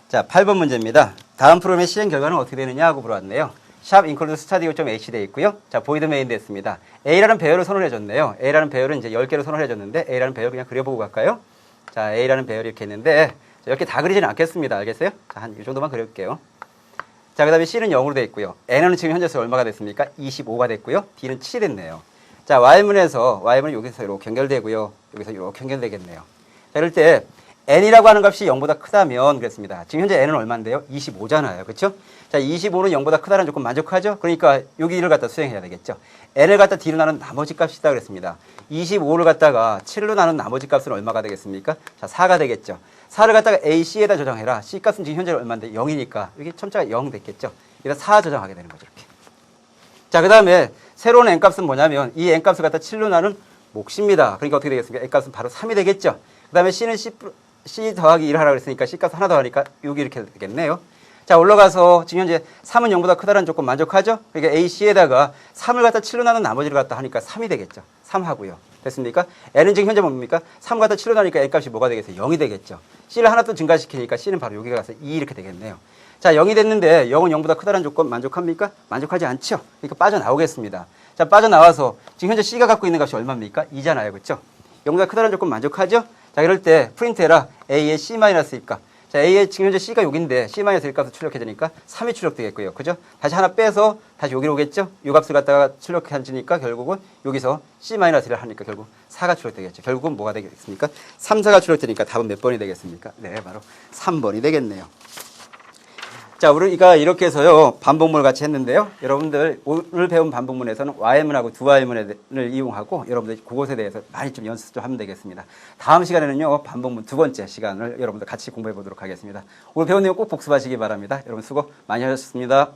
자, 8번 문제입니다. 다음 프로그램의 실행 결과는 어떻게 되느냐 하고 물어봤네요. 샵 include studio.h 돼 있고요. 자, void main 됐습니다. A라는 배열을 선언해 줬네요. A라는 배열은 이제 10개를 선언해 줬는데 A라는 배열 그냥 그려보고 갈까요? 자, A라는 배열이 이렇게 있는데 이렇게 다 그리지는 않겠습니다. 알겠어요? 자, 한 이 정도만 그려볼게요. 자, 그 다음에 C는 0으로 돼 있고요. N은 지금 현재 수 얼마가 됐습니까? 25가 됐고요. D는 7이 됐네요. 자, Y문은 여기서 이렇게 연결되고요. 여기서 이렇게 연결되겠네요. 자, 이럴 때 N이라고 하는 값이 0보다 크다면 그랬습니다. 지금 현재 N은 얼마인데요? 25잖아요. 그렇죠? 자, 25는 0보다 크다는 조건 만족하죠? 그러니까 여기를 갖다 수행해야 되겠죠. N을 갖다 D로 나눈 나머지 값이다 그랬습니다. 25를 갖다가 7로 나눈 나머지 값은 얼마가 되겠습니까? 자, 4가 되겠죠. 4를 갖다가 A, C에다 저장해라. C 값은 지금 현재 얼마인데? 0이니까 여기 첨자가 0 됐겠죠. 여기다 4 저장하게 되는 거죠. 이렇게. 자, 그 다음에 새로운 N값은 뭐냐면 이 N값을 갖다 7로 나눈 몫입니다. 그러니까 어떻게 되겠습니까? N값은 바로 3이 되겠죠. 그 다음에 C는 C 더하기 1을 하라고 했으니까 C값 하나 더하니까 6이 이렇게 되겠네요. 자, 올라가서 지금 현재 3은 0보다 크다는 조건 만족하죠? 그러니까 A, C에다가 3을 갖다 7로 나눈 나머지를 갖다 하니까 3이 되겠죠. 3 하고요. 됐습니까? N은 지금 현재 뭡니까? 3 갖다 7로 나니까 N값이 뭐가 되겠어요? 0이 되겠죠. C를 하나 또 증가시키니까 C는 바로 여기 가서 2 이렇게 되겠네요. 자, 0이 됐는데 0은 0보다 크다는 조건 만족합니까? 만족하지 않죠? 그러니까 빠져나오겠습니다. 자, 빠져나와서 지금 현재 C가 갖고 있는 값이 얼마입니까? 2잖아요. 그렇죠? 0보다 크다는 조건 만족하죠? 자, 이럴 때 프린트해라. A의 C-1값. 자, A의 지금 현재 C가 6인데 C-1값을 출력해야 되니까 3이 출력되겠고요. 그죠? 다시 하나 빼서 다시 여기로 오겠죠? 이 값을 갖다가 출력해주니까 결국은 여기서 C-1을 하니까 결국 4가 출력되겠죠. 결국은 뭐가 되겠습니까? 3, 4가 출력되니까 답은 몇 번이 되겠습니까? 네, 바로 3번이 되겠네요. 자, 우리가 이렇게 해서요, 반복문을 같이 했는데요. 여러분들 오늘 배운 반복문에서는 Y문하고 두 Y문을 이용하고 여러분들 그것에 대해서 많이 좀 연습 좀 하면 되겠습니다. 다음 시간에는요, 반복문 두 번째 시간을 여러분들 같이 공부해 보도록 하겠습니다. 오늘 배운 내용 꼭 복습하시기 바랍니다. 여러분 수고 많이 하셨습니다.